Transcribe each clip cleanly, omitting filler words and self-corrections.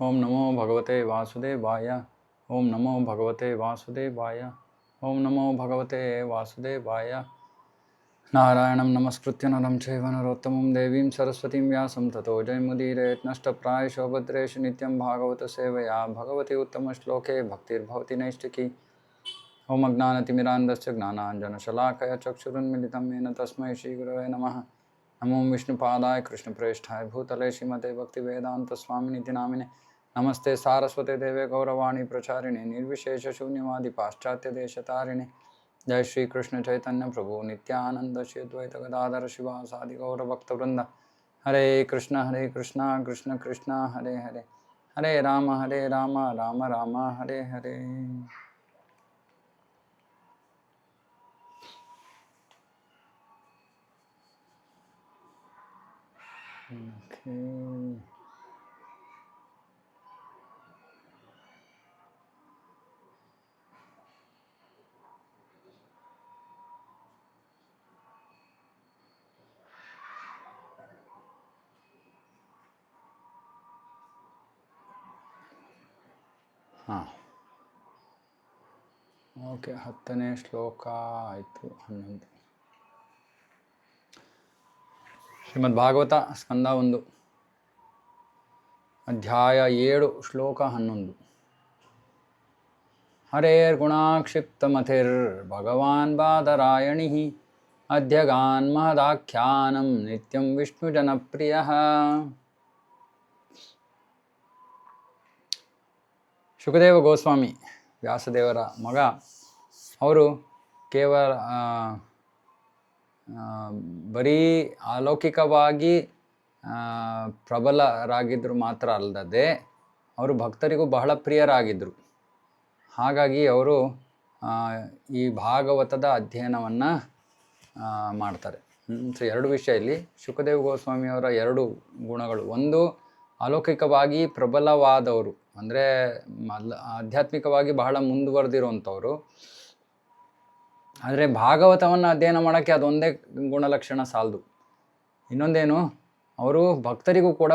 ओम नमो भगवते वासुदेवाय। ओम नमो भगवते वासुदेवाय। ओम नमो भगवते वासुदेवाय। नारायणं नमस्कृत्य नरं चैव नरोत्तमं देवीं सरस्वतीं व्यासं ततो जयमुदीरयेत् नष्टप्रायशो भद्रेषु नित्यं भागवतसेवया भगवती उत्तमश्लोके भक्तिर्भवति नैष्टिकी। ओम अज्ञानतिमिरान्धस्य ज्ञानाञ्जनशलाकया चक्षुरुन्मिलितं येन तस्मै श्रीगुरवे नमः। नमो विष्णुपादाय कृष्णप्रेष्ठाय भूतले श्रीमते भक्तिवेदान्तस्वामिनिति नामिने। नमस्ते सारस्वते देवे गौरवाणी प्रचारिणे निर्विशेष शून्यवादी पाश्चात्य देशतारिणे। जय श्री कृष्ण चैतन्य प्रभु नित्यानंद श्री अद्वैत गदाधर शिवासादि गौरभक्तवृंद। हरे कृष्ण कृष्ण कृष्ण हरे हरे, हरे राम राम राम हरे हरे। Okay. ಹಾಂ, ಓಕೆ. 10ನೇ ಶ್ಲೋಕ ಆಯಿತು. 11. ಶ್ರೀಮದ್ ಭಾಗವತ ಸ್ಕಂದ 1 ಅಧ್ಯಾಯ 7 ಶ್ಲೋಕ 11. ಹರೇರ್ಗುಣಾಕ್ಷಿಪ್ತಮತಿರ್ ಭಗವಾನ್ ಬಾದರಾಯಣಿಃ ಅಧ್ಯಗಾನ್ ಮಹದಾಖ್ಯಾನಂ ನಿತ್ಯಂ ವಿಷ್ಣು ಜನಪ್ರಿಯಃ. ಶುಕದೇವ ಗೋಸ್ವಾಮಿ ವ್ಯಾಸದೇವರ ಮಗ. ಅವರು ಕೇವಲ ಬರೀ ಅಲೌಕಿಕವಾಗಿ ಪ್ರಬಲರಾಗಿದ್ದರು ಮಾತ್ರ ಅಲ್ಲದೆ ಅವರು ಭಕ್ತರಿಗೂ ಬಹಳ ಪ್ರಿಯರಾಗಿದ್ದರು. ಹಾಗಾಗಿ ಅವರು ಈ ಭಾಗವತದ ಅಧ್ಯಯನವನ್ನು ಮಾಡ್ತಾರೆ. ಸೊ 2 ವಿಷಯ ಇಲ್ಲಿ ಶುಕದೇವ ಗೋಸ್ವಾಮಿಯವರ 2 ಗುಣಗಳು. ಒಂದು, ಅಲೌಕಿಕವಾಗಿ ಪ್ರಬಲವಾದವರು, ಅಂದರೆ ಆಧ್ಯಾತ್ಮಿಕವಾಗಿ ಬಹಳ ಮುಂದುವರೆದಿರುವಂಥವ್ರು. ಆದರೆ ಭಾಗವತವನ್ನು ಅಧ್ಯಯನ ಮಾಡೋಕ್ಕೆ ಅದೊಂದೇ ಗುಣಲಕ್ಷಣ ಸಾಲದು. ಇನ್ನೊಂದೇನು, ಅವರು ಭಕ್ತರಿಗೂ ಕೂಡ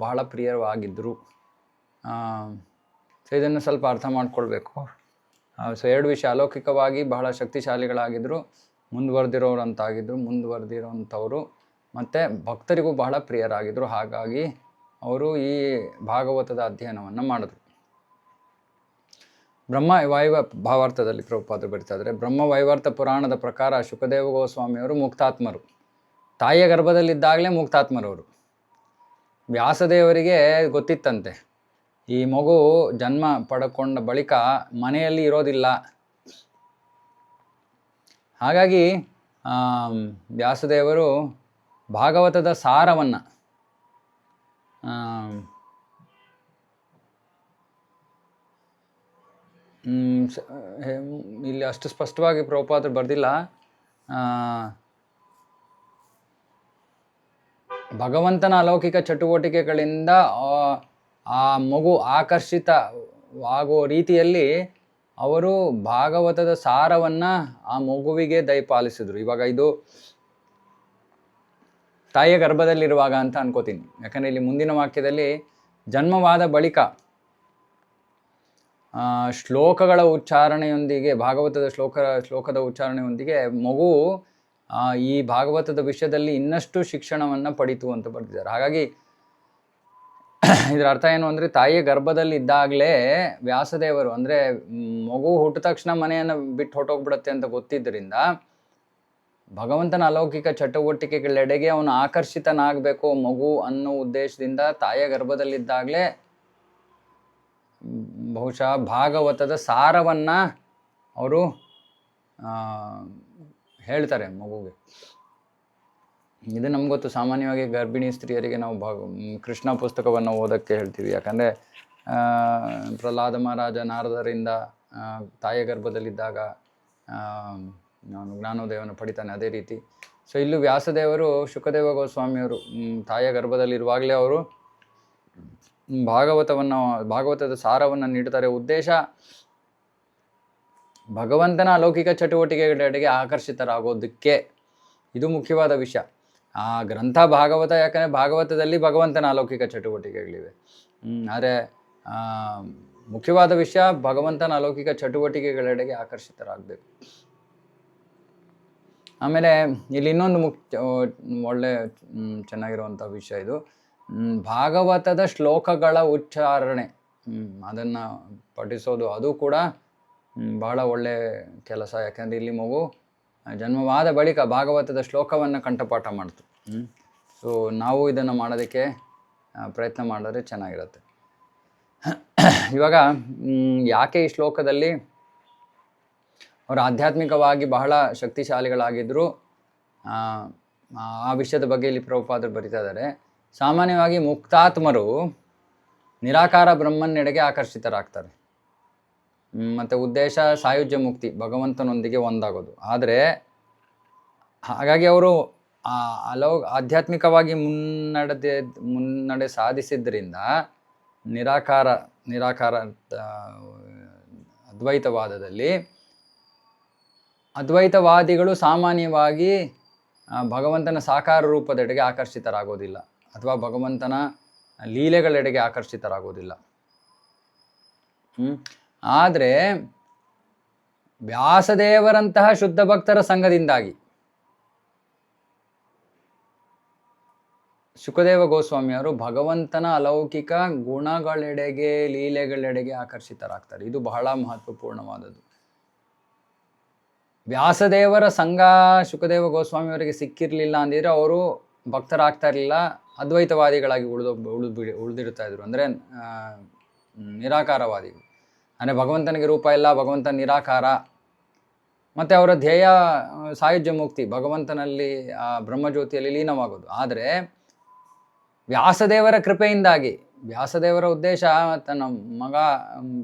ಬಹಳ ಪ್ರಿಯವಾಗಿದ್ದರು. ಸೊ ಇದನ್ನು ಸ್ವಲ್ಪ ಅರ್ಥ ಮಾಡ್ಕೊಳ್ಬೇಕು. ಸೊ 2 ವಿಷಯ: ಅಲೌಕಿಕವಾಗಿ ಬಹಳ ಶಕ್ತಿಶಾಲಿಗಳಾಗಿದ್ದರು, ಮುಂದುವರೆದಿರೋವಂಥವರು, ಮತ್ತು ಭಕ್ತರಿಗೂ ಬಹಳ ಪ್ರಿಯರಾಗಿದ್ದರು. ಹಾಗಾಗಿ ಅವರು ಈ ಭಾಗವತದ ಅಧ್ಯಯನವನ್ನು ಮಾಡಿದ್ರು. ಭಾವಾರ್ಥದಲ್ಲಿ ಪ್ರಭುಪಾದರು ಬರಿತಾ ಇದ್ದಾರೆ, ಬ್ರಹ್ಮ ವೈವರ್ತ ಪುರಾಣದ ಪ್ರಕಾರ ಶುಕದೇವ ಗೋಸ್ವಾಮಿಯವರು ಮುಕ್ತಾತ್ಮರು. ತಾಯಿಯ ಗರ್ಭದಲ್ಲಿದ್ದಾಗಲೇ ಮುಕ್ತಾತ್ಮರವರು. ವ್ಯಾಸದೇವರಿಗೆ ಗೊತ್ತಿತ್ತಂತೆ, ಈ ಮಗು ಜನ್ಮ ಪಡ್ಕೊಂಡ ಬಳಿಕ ಮನೆಯಲ್ಲಿ ಇರೋದಿಲ್ಲ. ಹಾಗಾಗಿ ವ್ಯಾಸದೇವರು ಭಾಗವತದ ಸಾರವನ್ನು ಇಲ್ಲಿ ಅಷ್ಟು ಸ್ಪಷ್ಟವಾಗಿ ಪ್ರಭುಪಾದರು ಬರೆದಿಲ್ಲ. ಭಗವಂತನ ಅಲೌಕಿಕ ಚಟುವಟಿಕೆಗಳಿಂದ ಆ ಮಗು ಆಕರ್ಷಿತವಾಗುವ ರೀತಿಯಲ್ಲಿ ಅವರು ಭಾಗವತದ ಸಾರವನ್ನು ಆ ಮಗುವಿಗೆ ದಯಪಾಲಿಸಿದ್ರು. ಇವಾಗ ಇದು ತಾಯಿಯ ಗರ್ಭದಲ್ಲಿರುವಾಗ ಅಂತ ಅನ್ಕೋತೀನಿ. ಯಾಕಂದರೆ ಇಲ್ಲಿ ಮುಂದಿನ ವಾಕ್ಯದಲ್ಲಿ ಜನ್ಮವಾದ ಬಳಿಕ ಶ್ಲೋಕಗಳ ಉಚ್ಚಾರಣೆಯೊಂದಿಗೆ, ಭಾಗವತದ ಶ್ಲೋಕದ ಉಚ್ಚಾರಣೆಯೊಂದಿಗೆ ಮಗು ಈ ಭಾಗವತದ ವಿಷಯದಲ್ಲಿ ಇನ್ನಷ್ಟು ಶಿಕ್ಷಣವನ್ನು ಪಡೀತು ಅಂತ ಬರ್ತಿದ್ದಾರೆ. ಹಾಗಾಗಿ ಇದರ ಅರ್ಥ ಏನು ಅಂದರೆ, ತಾಯಿಯ ಗರ್ಭದಲ್ಲಿ ಇದ್ದಾಗಲೇ ವ್ಯಾಸದೇವರು, ಅಂದರೆ ಮಗು ಹುಟ್ಟಿದ ತಕ್ಷಣ ಮನೆಯನ್ನು ಬಿಟ್ಟು ಹೊರಟೋಗ್ಬಿಡುತ್ತೆ ಅಂತ ಗೊತ್ತಿದ್ದರಿಂದ ಭಗವಂತನ ಅಲೌಕಿಕ ಚಟುವಟಿಕೆಗಳೆಡೆಗೆ ಅವನು ಆಕರ್ಷಿತನಾಗಬೇಕು ಮಗು ಅನ್ನೋ ಉದ್ದೇಶದಿಂದ ತಾಯಿಯ ಗರ್ಭದಲ್ಲಿದ್ದಾಗಲೇ ಬಹುಶಃ ಭಾಗವತದ ಸಾರವನ್ನು ಅವರು ಹೇಳ್ತಾರೆ ಮಗುಗೆ. ಇದು ನಮ್ಗೆ ಗೊತ್ತು. ಸಾಮಾನ್ಯವಾಗಿ ಗರ್ಭಿಣಿ ಸ್ತ್ರೀಯರಿಗೆ ನಾವು ಕೃಷ್ಣ ಪುಸ್ತಕವನ್ನು ಓದೋಕ್ಕೆ ಹೇಳ್ತೀವಿ. ಯಾಕಂದರೆ ಪ್ರಹ್ಲಾದ ಮಹಾರಾಜ ನಾರದರಿಂದ ತಾಯಿಯ ಗರ್ಭದಲ್ಲಿದ್ದಾಗ ನಾನು ಜ್ಞಾನೋದಯವನ್ನು ಪಡಿತಾನೆ. ಅದೇ ರೀತಿ ಸೊ ಇಲ್ಲೂ ವ್ಯಾಸದೇವರು ಶುಕದೇವ ಗೋಸ್ವಾಮಿಯವರು ತಾಯಿಯ ಗರ್ಭದಲ್ಲಿರುವಾಗಲೇ ಅವರು ಭಾಗವತದ ಸಾರವನ್ನು ನೀಡ್ತಾರೆ. ಉದ್ದೇಶ ಭಗವಂತನ ಅಲೌಕಿಕ ಚಟುವಟಿಕೆಗಳೆಡೆಗೆ ಆಕರ್ಷಿತರಾಗೋದಕ್ಕೆ. ಇದು ಮುಖ್ಯವಾದ ವಿಷಯ. ಆ ಗ್ರಂಥ ಭಾಗವತ, ಯಾಕಂದರೆ ಭಾಗವತದಲ್ಲಿ ಭಗವಂತನ ಅಲೌಕಿಕ ಚಟುವಟಿಕೆಗಳಿವೆ. ಆದರೆ ಮುಖ್ಯವಾದ ವಿಷಯ ಭಗವಂತನ ಅಲೌಕಿಕ ಚಟುವಟಿಕೆಗಳೆಡೆಗೆ ಆಕರ್ಷಿತರಾಗಬೇಕು. ಆಮೇಲೆ ಇಲ್ಲಿ ಇನ್ನೊಂದು ಒಳ್ಳೆ ಚೆನ್ನಾಗಿರುವಂಥ ವಿಷಯ ಇದು, ಭಾಗವತದ ಶ್ಲೋಕಗಳ ಉಚ್ಚಾರಣೆ ಅದನ್ನು ಪಠಿಸೋದು, ಅದು ಕೂಡ ಬಹಳ ಒಳ್ಳೆ ಕೆಲಸ. ಯಾಕಂದರೆ ಇಲ್ಲಿ ಮಗು ಜನ್ಮವಾದ ಬಳಿಕ ಭಾಗವತದ ಶ್ಲೋಕವನ್ನು ಕಂಠಪಾಠ ಮಾಡ್ತು. ಸೊ ನಾವು ಇದನ್ನು ಮಾಡೋದಕ್ಕೆ ಪ್ರಯತ್ನ ಮಾಡಿದ್ರೆ ಚೆನ್ನಾಗಿರುತ್ತೆ. ಇವಾಗ ಯಾಕೆ ಈ ಶ್ಲೋಕದಲ್ಲಿ ಅವರು ಆಧ್ಯಾತ್ಮಿಕವಾಗಿ ಬಹಳ ಶಕ್ತಿಶಾಲಿಗಳಾಗಿದ್ದರು ಆ ವಿಷಯದ ಬಗ್ಗೆ ಇಲ್ಲಿ ಪ್ರಭುಪಾದರು ಬರಿತಾ ಇದ್ದಾರೆ. ಸಾಮಾನ್ಯವಾಗಿ ಮುಕ್ತಾತ್ಮರು ನಿರಾಕಾರ ಬ್ರಹ್ಮನ್ನೆಡೆಗೆ ಆಕರ್ಷಿತರಾಗ್ತಾರೆ. ಮತ್ತು ಉದ್ದೇಶ ಸಾಯುಜ್ಯ ಮುಕ್ತಿ, ಭಗವಂತನೊಂದಿಗೆ ಒಂದಾಗೋದು. ಆದರೆ ಹಾಗಾಗಿ ಅವರು ಆಧ್ಯಾತ್ಮಿಕವಾಗಿ ಮುನ್ನಡೆ ಸಾಧಿಸಿದ್ದರಿಂದ ನಿರಾಕಾರ ಅದ್ವೈತವಾದದಲ್ಲಿ ಅದ್ವೈತವಾದಿಗಳು ಸಾಮಾನ್ಯವಾಗಿ ಭಗವಂತನ ಸಾಕಾರ ರೂಪದೆಡೆಗೆ ಆಕರ್ಷಿತರಾಗೋದಿಲ್ಲ, ಅಥವಾ ಭಗವಂತನ ಲೀಲೆಗಳೆಡೆಗೆ ಆಕರ್ಷಿತರಾಗೋದಿಲ್ಲ. ಆದರೆ ವ್ಯಾಸದೇವರಂತಹ ಶುದ್ಧ ಭಕ್ತರ ಸಂಘದಿಂದಾಗಿ ಶುಕದೇವ ಗೋಸ್ವಾಮಿಯವರು ಭಗವಂತನ ಅಲೌಕಿಕ ಗುಣಗಳೆಡೆಗೆ ಲೀಲೆಗಳೆಡೆಗೆ ಆಕರ್ಷಿತರಾಗ್ತಾರೆ. ಇದು ಬಹಳ ಮಹತ್ವಪೂರ್ಣವಾದದ್ದು. ವ್ಯಾಸದೇವರ ಸಂಘ ಶುಕದೇವ ಗೋಸ್ವಾಮಿಯವರಿಗೆ ಸಿಕ್ಕಿರಲಿಲ್ಲ ಅಂದಿದ್ರೆ ಅವರು ಭಕ್ತರಾಗ್ತಾ ಇರಲಿಲ್ಲ, ಅದ್ವೈತವಾದಿಗಳಾಗಿ ಉಳಿದಿರ್ತಾ ಇದ್ರು. ಅಂದರೆ ನಿರಾಕಾರವಾದಿಗಳು. ಅಂದರೆ ಭಗವಂತನಿಗೆ ರೂಪ ಇಲ್ಲ, ಭಗವಂತ ನಿರಾಕಾರ. ಮತ್ತು ಅವರ ಧ್ಯೇಯ ಸಾಯುಜ್ಯ ಮುಕ್ತಿ, ಭಗವಂತನಲ್ಲಿ ಬ್ರಹ್ಮಜ್ಯೋತಿಯಲ್ಲಿ ಲೀನವಾಗೋದು. ಆದರೆ ವ್ಯಾಸದೇವರ ಕೃಪೆಯಿಂದಾಗಿ, ವ್ಯಾಸದೇವರ ಉದ್ದೇಶ ತನ್ನ ಮಗ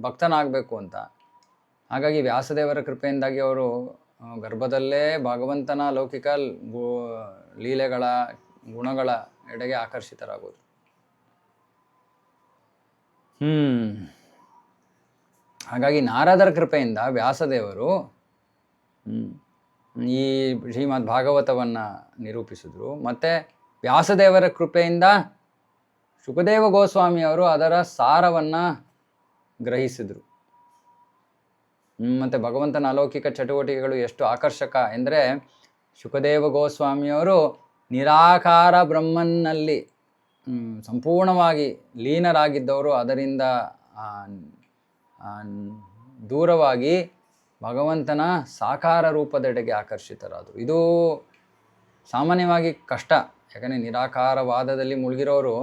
ಭಕ್ತನಾಗಬೇಕು ಅಂತ, ಹಾಗಾಗಿ ವ್ಯಾಸದೇವರ ಕೃಪೆಯಿಂದಾಗಿ ಅವರು ಗರ್ಭದಲ್ಲೇ ಭಗವಂತನ ಲೌಕಿಕ ಲೀಲೆಗಳ ಗುಣಗಳ ಎಡೆಗೆ ಆಕರ್ಷಿತರಾಗೋದು. ಹಾಗಾಗಿ ನಾರದರ ಕೃಪೆಯಿಂದ ವ್ಯಾಸದೇವರು ಈ ಶ್ರೀಮದ್ ಭಾಗವತವನ್ನು ನಿರೂಪಿಸಿದ್ರು. ಮತ್ತು ವ್ಯಾಸದೇವರ ಕೃಪೆಯಿಂದ ಶುಕದೇವ ಗೋಸ್ವಾಮಿಯವರು ಅದರ ಸಾರವನ್ನು ಗ್ರಹಿಸಿದರು. ಮತ್ತು ಭಗವಂತನ ಅಲೌಕಿಕ ಚಟುವಟಿಕೆಗಳು ಎಷ್ಟು ಆಕರ್ಷಕ ಎಂದರೆ, ಶುಕದೇವ ಗೋಸ್ವಾಮಿಯವರು ನಿರಾಕಾರ ಬ್ರಹ್ಮನ್ನಲ್ಲಿ ಸಂಪೂರ್ಣವಾಗಿ ಲೀನರಾಗಿದ್ದವರು. ಅದರಿಂದ ದೂರವಾಗಿ ಭಗವಂತನ ಸಾಕಾರ ರೂಪದೆಡೆಗೆ ಆಕರ್ಷಿತರಾದರು. ಇದು ಸಾಮಾನ್ಯವಾಗಿ ಕಷ್ಟ. ಯಾಕಂದರೆ ನಿರಾಕಾರವಾದದಲ್ಲಿ ಮುಳುಗಿರೋರು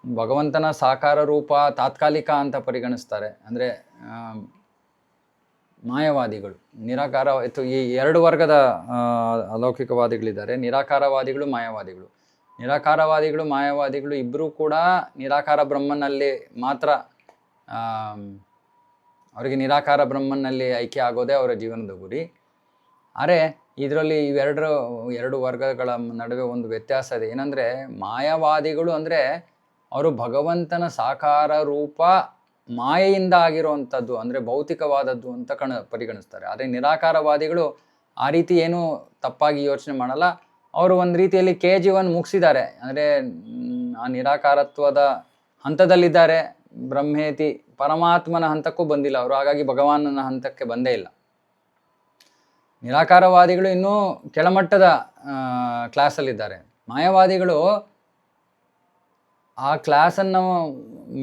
ಭಗವಂತನ ಸಾಕಾರ ರೂಪ ತಾತ್ಕಾಲಿಕ ಅಂತ ಪರಿಗಣಿಸ್ತಾರೆ. ಅಂದರೆ ಮಾಯವಾದಿಗಳು, ನಿರಾಕಾರ ಈ ಎರಡು ವರ್ಗದ ಅಲೌಕಿಕವಾದಿಗಳಿದ್ದಾರೆ, ನಿರಾಕಾರವಾದಿಗಳು, ಮಾಯವಾದಿಗಳು. ನಿರಾಕಾರವಾದಿಗಳು ಮಾಯವಾದಿಗಳು ಇಬ್ಬರೂ ಕೂಡ ನಿರಾಕಾರ ಬ್ರಹ್ಮನಲ್ಲಿ ಮಾತ್ರ, ಅವರಿಗೆ ನಿರಾಕಾರ ಬ್ರಹ್ಮನಲ್ಲಿ ಐಕ್ಯ ಆಗೋದೇ ಅವರ ಜೀವನದ ಗುರಿ. ಆದರೆ ಇದರಲ್ಲಿ ಎರಡು ವರ್ಗಗಳ ನಡುವೆ ಒಂದು ವ್ಯತ್ಯಾಸ ಇದೆ. ಏನಂದರೆ ಮಾಯವಾದಿಗಳು ಅಂದರೆ ಅವರು ಭಗವಂತನ ಸಾಕಾರ ರೂಪ ಮಾಯೆಯಿಂದ ಆಗಿರುವಂಥದ್ದು, ಅಂದರೆ ಭೌತಿಕವಾದದ್ದು ಅಂತ ಪರಿಗಣಿಸ್ತಾರೆ. ಆದರೆ ನಿರಾಕಾರವಾದಿಗಳು ಆ ರೀತಿ ಏನೂ ತಪ್ಪಾಗಿ ಯೋಚನೆ ಮಾಡಲ್ಲ. ಅವರು ಒಂದು ರೀತಿಯಲ್ಲಿ KG1 ಮುಗಿಸಿದ್ದಾರೆ. ಅಂದರೆ ಆ ನಿರಾಕಾರತ್ವದ ಹಂತದಲ್ಲಿದ್ದಾರೆ, ಬ್ರಹ್ಮೇತಿ ಪರಮಾತ್ಮನ ಹಂತಕ್ಕೂ ಬಂದಿಲ್ಲ ಅವರು. ಹಾಗಾಗಿ ಭಗವಾನನ ಹಂತಕ್ಕೆ ಬಂದೇ ಇಲ್ಲ. ನಿರಾಕಾರವಾದಿಗಳು ಇನ್ನೂ ಕೆಳಮಟ್ಟದ ಕ್ಲಾಸಲ್ಲಿದ್ದಾರೆ. ಮಾಯವಾದಿಗಳು ಆ ಕ್ಲಾಸನ್ನು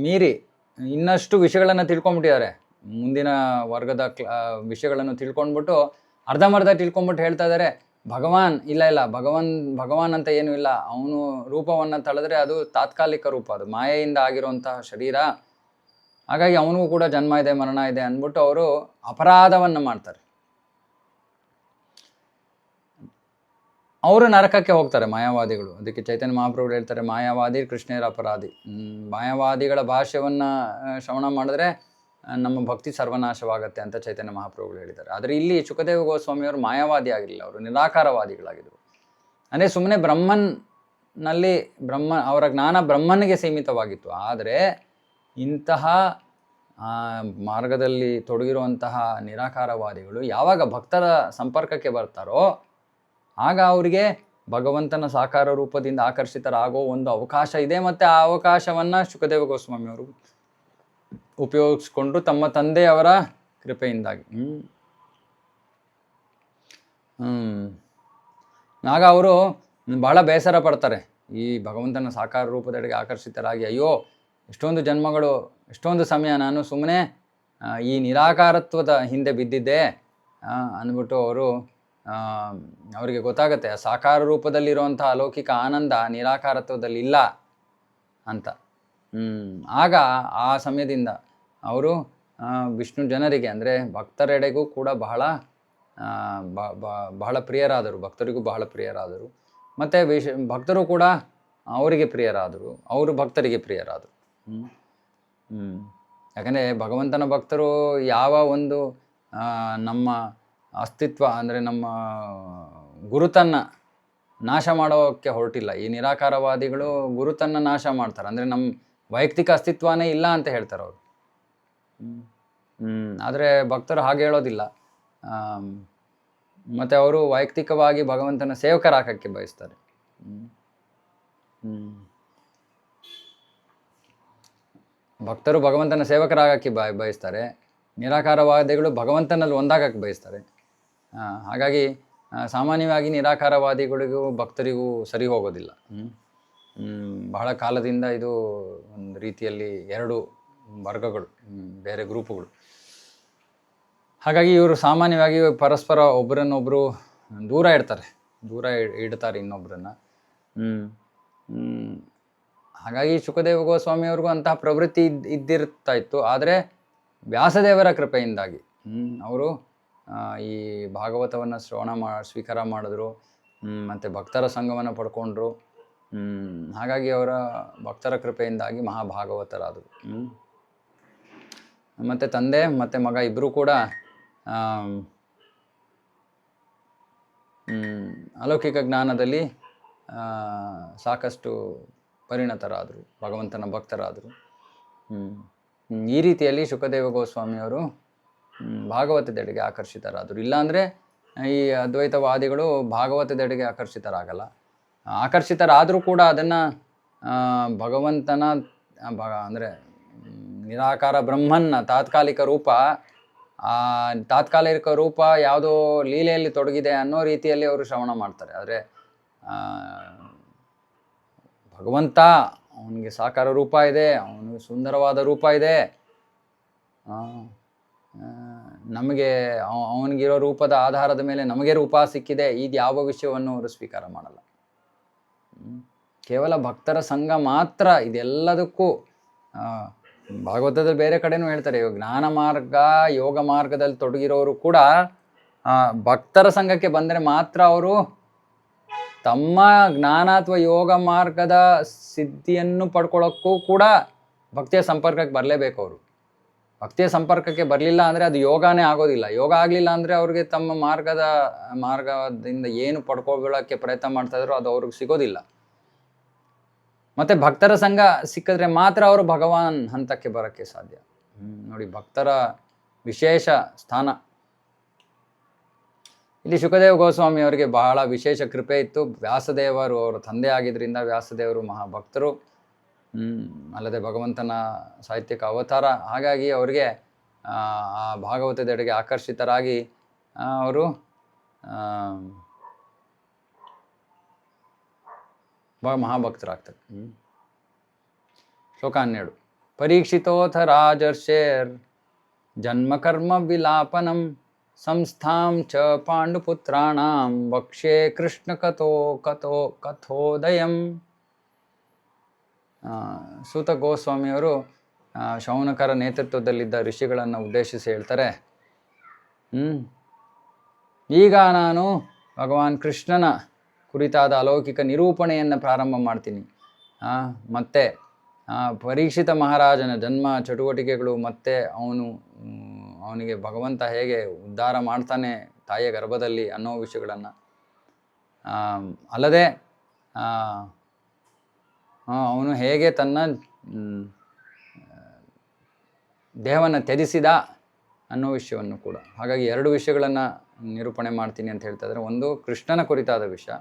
ಮೀರಿ ಇನ್ನಷ್ಟು ವಿಷಯಗಳನ್ನು ತಿಳ್ಕೊಂಬಿಟ್ಟಿದ್ದಾರೆ. ಮುಂದಿನ ವರ್ಗದ ವಿಷಯಗಳನ್ನು ತಿಳ್ಕೊಂಡ್ಬಿಟ್ಟು ಅರ್ಧಂಬರ್ಧ ತಿಳ್ಕೊಂಬಿಟ್ಟು ಹೇಳ್ತಾ ಇದ್ದಾರೆ, ಭಗವಾನ್ ಇಲ್ಲ, ಭಗವಾನ್ ಅಂತ ಏನೂ ಇಲ್ಲ, ಅವನು ರೂಪವನ್ನು ತಳೆದ್ರೆ ಅದು ತಾತ್ಕಾಲಿಕ ರೂಪ, ಅದು ಮಾಯೆಯಿಂದ ಆಗಿರುವಂತಹ ಶರೀರ, ಹಾಗಾಗಿ ಅವನಿಗೂ ಕೂಡ ಜನ್ಮ ಇದೆ ಮರಣ ಇದೆ ಅಂದ್ಬಿಟ್ಟು ಅವರು ಅಪರಾಧವನ್ನು ಮಾಡ್ತಾರೆ. ಅವರು ನರಕಕ್ಕೆ ಹೋಗ್ತಾರೆ ಮಾಯಾವಾದಿಗಳು. ಅದಕ್ಕೆ ಚೈತನ್ಯ ಮಹಾಪ್ರಭುಗಳು ಹೇಳ್ತಾರೆ, ಮಾಯಾವಾದಿ ಕೃಷ್ಣೇರ ಅಪರಾಧಿ. ಮಾಯಾವಾದಿಗಳ ಭಾಷ್ಯವನ್ನು ಶ್ರವಣ ಮಾಡಿದ್ರೆ ನಮ್ಮ ಭಕ್ತಿ ಸರ್ವನಾಶವಾಗತ್ತೆ ಅಂತ ಚೈತನ್ಯ ಮಹಾಪ್ರಭುಗಳು ಹೇಳಿದ್ದಾರೆ. ಆದರೆ ಇಲ್ಲಿ ಶುಕದೇವ ಗೋಸ್ವಾಮಿಯವರು ಮಾಯಾವಾದಿ ಆಗಿರಲಿಲ್ಲ, ಅವರು ನಿರಾಕಾರವಾದಿಗಳಾಗಿದ್ದರು. ಅಂದರೆ ಸುಮ್ಮನೆ ಅವರ ಜ್ಞಾನ ಬ್ರಹ್ಮನಿಗೆ ಸೀಮಿತವಾಗಿತ್ತು. ಆದರೆ ಇಂತಹ ಮಾರ್ಗದಲ್ಲಿ ತೊಡಗಿರುವಂತಹ ನಿರಾಕಾರವಾದಿಗಳು ಯಾವಾಗ ಭಕ್ತರ ಸಂಪರ್ಕಕ್ಕೆ ಬರ್ತಾರೋ ಆಗ ಅವರಿಗೆ ಭಗವಂತನ ಸಾಕಾರ ರೂಪದಿಂದ ಆಕರ್ಷಿತರಾಗೋ ಒಂದು ಅವಕಾಶ ಇದೆ. ಮತ್ತು ಆ ಅವಕಾಶವನ್ನು ಶುಕದೇವ ಗೋಸ್ವಾಮಿಯವರು ಉಪಯೋಗಿಸ್ಕೊಂಡ್ರು ತಮ್ಮ ತಂದೆಯವರ ಕೃಪೆಯಿಂದಾಗಿ. ಆಗ ಅವರು ಭಾಳ ಬೇಸರ ಪಡ್ತಾರೆ. ಈ ಭಗವಂತನ ಸಾಕಾರ ರೂಪದೆಡೆಗೆ ಆಕರ್ಷಿತರಾಗಿ, ಅಯ್ಯೋ ಎಷ್ಟೊಂದು ಜನ್ಮಗಳು, ಎಷ್ಟೊಂದು ಸಮಯ ನಾನು ಸುಮ್ಮನೆ ಈ ನಿರಾಕಾರತ್ವದ ಹಿಂದೆ ಬಿದ್ದಿದ್ದೆ ಅಂದ್ಬಿಟ್ಟು ಅವರು ಅವರಿಗೆ ಗೊತ್ತಾಗುತ್ತೆ ಆ ಸಾಕಾರ ರೂಪದಲ್ಲಿರುವಂಥ ಅಲೌಕಿಕ ಆನಂದ ನಿರಾಕಾರತ್ವದಲ್ಲಿ ಇಲ್ಲ ಅಂತ. ಆಗ ಆ ಸಮಯದಿಂದ ಅವರು ವಿಷ್ಣು ಜನರಿಗೆ ಅಂದರೆ ಭಕ್ತರೆಡೆಗೂ ಕೂಡ ಬಹಳ ಪ್ರಿಯರಾದರು, ಭಕ್ತರಿಗೂ ಬಹಳ ಪ್ರಿಯರಾದರು. ಮತ್ತು ಭಕ್ತರು ಕೂಡ ಅವರಿಗೆ ಪ್ರಿಯರಾದರು, ಅವರು ಭಕ್ತರಿಗೆ ಪ್ರಿಯರಾದರು. ಯಾಕಂದರೆ ಭಗವಂತನ ಭಕ್ತರು ಯಾವ ಒಂದು ನಮ್ಮ ಅಸ್ತಿತ್ವ ಅಂದರೆ ನಮ್ಮ ಗುರುತನ್ನು ನಾಶ ಮಾಡೋಕ್ಕೆ ಹೊರಟಿಲ್ಲ. ಈ ನಿರಾಕಾರವಾದಿಗಳು ಗುರುತನ್ನು ನಾಶ ಮಾಡ್ತಾರೆ, ಅಂದರೆ ನಮ್ಮ ವೈಯಕ್ತಿಕ ಅಸ್ತಿತ್ವನೇ ಇಲ್ಲ ಅಂತ ಹೇಳ್ತಾರೆ ಅವರು. ಆದರೆ ಭಕ್ತರು ಹಾಗೆ ಹೇಳೋದಿಲ್ಲ. ಮತ್ತು ಅವರು ವೈಯಕ್ತಿಕವಾಗಿ ಭಗವಂತನ ಸೇವಕರಾಗಕ್ಕೆ ಬಯಸ್ತಾರೆ. ಭಕ್ತರು ಭಗವಂತನ ಸೇವಕರಾಗಕ್ಕೆ ಬಯಸ್ತಾರೆ, ನಿರಾಕಾರವಾದಿಗಳು ಭಗವಂತನಲ್ಲಿ ಒಂದಾಗಕ್ಕೆ ಬಯಸ್ತಾರೆ. ಹಾಗಾಗಿ ಸಾಮಾನ್ಯವಾಗಿ ನಿರಾಕಾರವಾದಿಗಳಿಗೂ ಭಕ್ತರಿಗೂ ಸರಿ ಹೋಗೋದಿಲ್ಲ. ಬಹಳ ಕಾಲದಿಂದ ಇದು ಒಂದು ರೀತಿಯಲ್ಲಿ ಎರಡು ವರ್ಗಗಳು, ಬೇರೆ ಗ್ರೂಪುಗಳು. ಹಾಗಾಗಿ ಇವರು ಸಾಮಾನ್ಯವಾಗಿ ಪರಸ್ಪರ ಒಬ್ಬರನ್ನೊಬ್ಬರು ದೂರ ಇಡ್ತಾರೆ ಇನ್ನೊಬ್ಬರನ್ನು. ಹಾಗಾಗಿ ಶುಕದೇವ ಗೋಸ್ವಾಮಿಯವ್ರಿಗೂ ಅಂತಹ ಪ್ರವೃತ್ತಿ ಇದ್ದಿರ್ತಾ ಇತ್ತು. ಆದರೆ ವ್ಯಾಸದೇವರ ಕೃಪೆಯಿಂದಾಗಿ ಅವರು ಈ ಭಾಗವತವನ್ನು ಸ್ವೀಕಾರ ಮಾಡಿದ್ರು, ಮತ್ತು ಭಕ್ತರ ಸಂಘವನ್ನು ಪಡ್ಕೊಂಡ್ರು. ಹಾಗಾಗಿ ಅವರ ಭಕ್ತರ ಕೃಪೆಯಿಂದಾಗಿ ಮಹಾಭಾಗವತರಾದರು. ಮತ್ತು ತಂದೆ ಮತ್ತು ಮಗ ಇಬ್ಬರೂ ಕೂಡ ಅಲೌಕಿಕ ಜ್ಞಾನದಲ್ಲಿ ಸಾಕಷ್ಟು ಪರಿಣತರಾದರು, ಭಗವಂತನ ಭಕ್ತರಾದರು. ಈ ರೀತಿಯಲ್ಲಿ ಶುಕದೇವ ಗೋಸ್ವಾಮಿಯವರು ಭಾಗವತದೆಡೆಗೆ ಆಕರ್ಷಿತರಾದರು. ಇಲ್ಲಾಂದರೆ ಈ ಅದ್ವೈತವಾದಿಗಳು ಭಾಗವತದೆಡೆಗೆ ಆಕರ್ಷಿತರಾಗಲ್ಲ. ಆಕರ್ಷಿತರಾದರೂ ಕೂಡ ಅದನ್ನು ಭಗವಂತನ ಅಂದರೆ ನಿರಾಕಾರ ಬ್ರಹ್ಮನ್ನ ತಾತ್ಕಾಲಿಕ ರೂಪ ಯಾವುದೋ ಲೀಲೆಯಲ್ಲಿ ತೊಡಗಿದೆ ಅನ್ನೋ ರೀತಿಯಲ್ಲಿ ಅವರು ಶ್ರವಣ ಮಾಡ್ತಾರೆ. ಆದರೆ ಭಗವಂತ ಅವನಿಗೆ ಸಾಕಾರ ರೂಪ ಇದೆ, ಅವನಿಗೆ ಸುಂದರವಾದ ರೂಪ ಇದೆ, ನಮಗೆ ಅವನಿಗಿರೋ ರೂಪದ ಆಧಾರದ ಮೇಲೆ ನಮಗೆ ರೂಪ ಸಿಕ್ಕಿದೆ, ಇದು ಯಾವ ವಿಷಯವನ್ನು ಅವರು ಸ್ವೀಕಾರ ಮಾಡಲ್ಲ. ಕೇವಲ ಭಕ್ತರ ಸಂಘ ಮಾತ್ರ ಇದೆಲ್ಲದಕ್ಕೂ. ಭಾಗವತದಲ್ಲಿ ಬೇರೆ ಕಡೆನೂ ಹೇಳ್ತಾರೆ, ಜ್ಞಾನ ಮಾರ್ಗ ಯೋಗ ಮಾರ್ಗದಲ್ಲಿ ತೊಡಗಿರೋರು ಕೂಡ ಭಕ್ತರ ಸಂಘಕ್ಕೆ ಬಂದರೆ ಮಾತ್ರ ಅವರು ತಮ್ಮ ಜ್ಞಾನ ಅಥವಾ ಯೋಗ ಮಾರ್ಗದ ಸಿದ್ಧಿಯನ್ನು ಪಡ್ಕೊಳ್ಳೋಕ್ಕೂ ಕೂಡ ಭಕ್ತಿಯ ಸಂಪರ್ಕಕ್ಕೆ ಬರಲೇಬೇಕು. ಅವರು ಭಕ್ತಿಯ ಸಂಪರ್ಕಕ್ಕೆ ಬರಲಿಲ್ಲ ಅಂದರೆ ಅದು ಯೋಗನೇ ಆಗೋದಿಲ್ಲ. ಯೋಗ ಆಗಲಿಲ್ಲ ಅಂದರೆ ಅವ್ರಿಗೆ ತಮ್ಮ ಮಾರ್ಗದಿಂದ ಏನು ಪಡ್ಕೊಳಕ್ಕೆ ಪ್ರಯತ್ನ ಮಾಡ್ತಾ ಇದ್ರು ಅದು ಅವ್ರಿಗೆ ಸಿಗೋದಿಲ್ಲ. ಮತ್ತು ಭಕ್ತರ ಸಂಘ ಸಿಕ್ಕಿದ್ರೆ ಮಾತ್ರ ಅವರು ಭಗವಾನ್ ಹಂತಕ್ಕೆ ಬರೋಕ್ಕೆ ಸಾಧ್ಯ. ನೋಡಿ, ಭಕ್ತರ ವಿಶೇಷ ಸ್ಥಾನ. ಇಲ್ಲಿ ಶುಕದೇವ ಗೋಸ್ವಾಮಿ ಅವರಿಗೆ ಬಹಳ ವಿಶೇಷ ಕೃಪೆ ಇತ್ತು. ವ್ಯಾಸದೇವರು ಅವರ ತಂದೆ ಆಗಿದ್ದರಿಂದ ವ್ಯಾಸದೇವರು ಮಹಾಭಕ್ತರು, ಅಲ್ಲದೆ ಭಗವಂತನ ಸಾಹಿತ್ಯಿಕ ಅವತಾರ. ಹಾಗಾಗಿ ಅವರಿಗೆ ಆ ಭಾಗವತದೆಡೆಗೆ ಆಕರ್ಷಿತರಾಗಿ ಅವರು ಮಹಾಭಕ್ತರಾಗ್ತಾರೆ. ಶ್ಲೋಕ 12. ಪರೀಕ್ಷಿತೋಥ ರಾಜರ್ಷೇರ್ ಜನ್ಮಕರ್ಮ ವಿಲಾಪನಂ ಸಂಸ್ಥಾಂ ಚ ಪಾಂಡುಪುತ್ರಾಣಾಂ ವಕ್ಷೇ ಕೃಷ್ಣ ಕಥೋದಯಂ. ಸೂತ ಗೋಸ್ವಾಮಿಯವರು ಶೌನಕರ ನೇತೃತ್ವದಲ್ಲಿದ್ದ ಋಷಿಗಳನ್ನು ಉದ್ದೇಶಿಸಿ ಹೇಳ್ತಾರೆ, ಈಗ ನಾನು ಭಗವಾನ್ ಕೃಷ್ಣನ ಕುರಿತಾದ ಅಲೌಕಿಕ ನಿರೂಪಣೆಯನ್ನು ಪ್ರಾರಂಭ ಮಾಡ್ತೀನಿ. ಮತ್ತು ಪರೀಕ್ಷಿತ ಮಹಾರಾಜನ ಜನ್ಮ ಚಟುವಟಿಕೆಗಳು ಮತ್ತು ಅವನಿಗೆ ಭಗವಂತ ಹೇಗೆ ಉದ್ಧಾರ ಮಾಡ್ತಾನೆ ತಾಯಿಯ ಗರ್ಭದಲ್ಲಿ ಅನ್ನೋ ವಿಷಯಗಳನ್ನು, ಅಲ್ಲದೆ ಅವನು ಹೇಗೆ ತನ್ನ ದೇಹವನ್ನು ತ್ಯಜಿಸಿದ ಅನ್ನೋ ವಿಷಯವನ್ನು ಕೂಡ. ಹಾಗಾಗಿ ಎರಡು ವಿಷಯಗಳನ್ನು ನಿರೂಪಣೆ ಮಾಡ್ತೀನಿ ಅಂತ ಹೇಳ್ತಾ ಇದ್ದಾರೆ. ಒಂದು ಕೃಷ್ಣನ ಕುರಿತಾದ ವಿಷಯ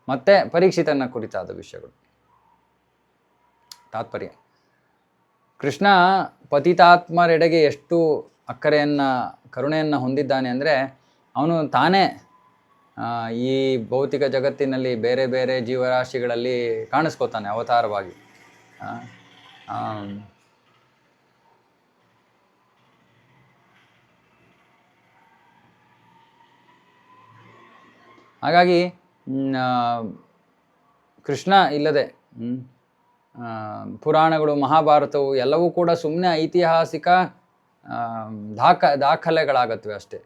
ಮತ್ತು ಪರೀಕ್ಷಿತನ ಕುರಿತಾದ ವಿಷಯಗಳು. ತಾತ್ಪರ್ಯ: ಕೃಷ್ಣ ಪತಿತಾತ್ಮರೆಡೆಗೆ ಎಷ್ಟು ಅಕ್ಕರೆಯನ್ನು ಕರುಣೆಯನ್ನು ಹೊಂದಿದ್ದಾನೆ ಅಂದರೆ ಅವನು ತಾನೇ ಈ ಭೌತಿಕ ಜಗತ್ತಿನಲ್ಲಿ ಬೇರೆ ಬೇರೆ ಜೀವರಾಶಿಗಳಲ್ಲಿ ಕಾಣಿಸ್ಕೋತಾನೆ ಅವತಾರವಾಗಿ. ಹಾಗಾಗಿ ಕೃಷ್ಣ ಇಲ್ಲದೆ ಪುರಾಣಗಳು, ಮಹಾಭಾರತವು ಎಲ್ಲವೂ ಕೂಡ ಸುಮ್ಮನೆ ಐತಿಹಾಸಿಕ ದಾಖಲೆಗಳಾಗತ್ವೆ ಅಷ್ಟೇ.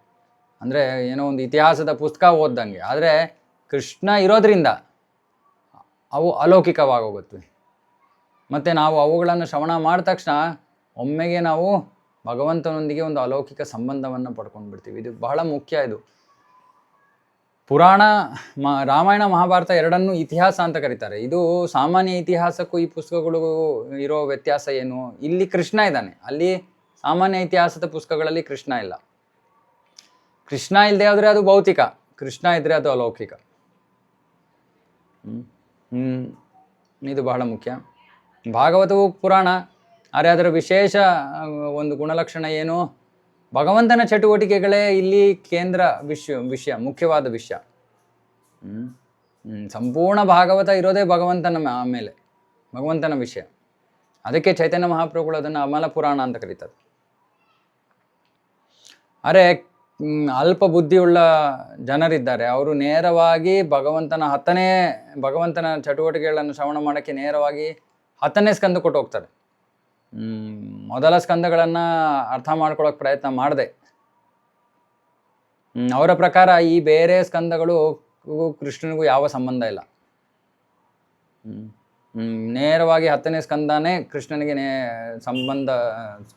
ಅಂದರೆ ಏನೋ ಒಂದು ಇತಿಹಾಸದ ಪುಸ್ತಕ ಓದ್ದಂಗೆ. ಆದರೆ ಕೃಷ್ಣ ಇರೋದ್ರಿಂದ ಅವು ಅಲೌಕಿಕವಾಗೋಗುತ್ತವೆ. ಮತ್ತು ನಾವು ಅವುಗಳನ್ನು ಶ್ರವಣ ಮಾಡಿದ ತಕ್ಷಣ ಒಮ್ಮೆಗೆ ನಾವು ಭಗವಂತನೊಂದಿಗೆ ಒಂದು ಅಲೌಕಿಕ ಸಂಬಂಧವನ್ನು ಪಡ್ಕೊಂಡು ಬಿಡ್ತೀವಿ. ಇದು ಬಹಳ ಮುಖ್ಯ. ಇದು ಪುರಾಣ, ರಾಮಾಯಣ, ಮಹಾಭಾರತ ಎರಡನ್ನೂ ಇತಿಹಾಸ ಅಂತ ಕರೀತಾರೆ. ಇದು ಸಾಮಾನ್ಯ ಇತಿಹಾಸಕ್ಕೂ ಈ ಪುಸ್ತಕಗಳು ಇರೋ ವ್ಯತ್ಯಾಸ ಏನು? ಇಲ್ಲಿ ಕೃಷ್ಣ ಇದ್ದಾನೆ, ಅಲ್ಲಿ ಸಾಮಾನ್ಯ ಇತಿಹಾಸದ ಪುಸ್ತಕಗಳಲ್ಲಿ ಕೃಷ್ಣ ಇಲ್ಲ. ಕೃಷ್ಣ ಇಲ್ಲದೆ ಆದರೆ ಅದು ಭೌತಿಕ, ಕೃಷ್ಣ ಇದ್ದರೆ ಅದು ಅಲೌಕಿಕ. ಇದು ಬಹಳ ಮುಖ್ಯ. ಭಾಗವತವು ಪುರಾಣ, ಆದರೆ ಅದರ ವಿಶೇಷ ಒಂದು ಗುಣಲಕ್ಷಣ ಏನು? ಭಗವಂತನ ಚಟುವಟಿಕೆಗಳೇ ಇಲ್ಲಿ ಕೇಂದ್ರ ವಿಷಯ, ಮುಖ್ಯವಾದ ವಿಷಯ. ಸಂಪೂರ್ಣ ಭಾಗವತ ಇರೋದೇ ಭಗವಂತನ ಮೇಲೆ, ಭಗವಂತನ ವಿಷಯ. ಅದಕ್ಕೆ ಚೈತನ್ಯ ಮಹಾಪ್ರಭುಗಳು ಅದನ್ನು ಅಮಲ ಪುರಾಣ ಅಂತ ಕರೀತಾರೆ. ಅರೆ ಅಲ್ಪ ಬುದ್ಧಿಯುಳ್ಳ ಜನರಿದ್ದಾರೆ, ಅವರು ನೇರವಾಗಿ ಭಗವಂತನ ಚಟುವಟಿಕೆಗಳನ್ನು ಶ್ರವಣ ಮಾಡೋಕ್ಕೆ ನೇರವಾಗಿ 10ನೇ ಸ್ಕಂದ ಕೊಟ್ಟು ಹೋಗ್ತಾರೆ. ಮೊದಲ ಸ್ಕಂದಗಳನ್ನು ಅರ್ಥ ಮಾಡ್ಕೊಳ್ಳೋಕೆ ಪ್ರಯತ್ನ ಮಾಡಿದೆ. ಅವರ ಪ್ರಕಾರ ಈ ಬೇರೆ ಸ್ಕಂದಗಳು ಕೃಷ್ಣನಿಗೂ ಯಾವ ಸಂಬಂಧ ಇಲ್ಲ. ನೇರವಾಗಿ 10ನೇ ಸ್ಕಂದನೇ ಕೃಷ್ಣನಿಗೆ ಸಂಬಂಧ,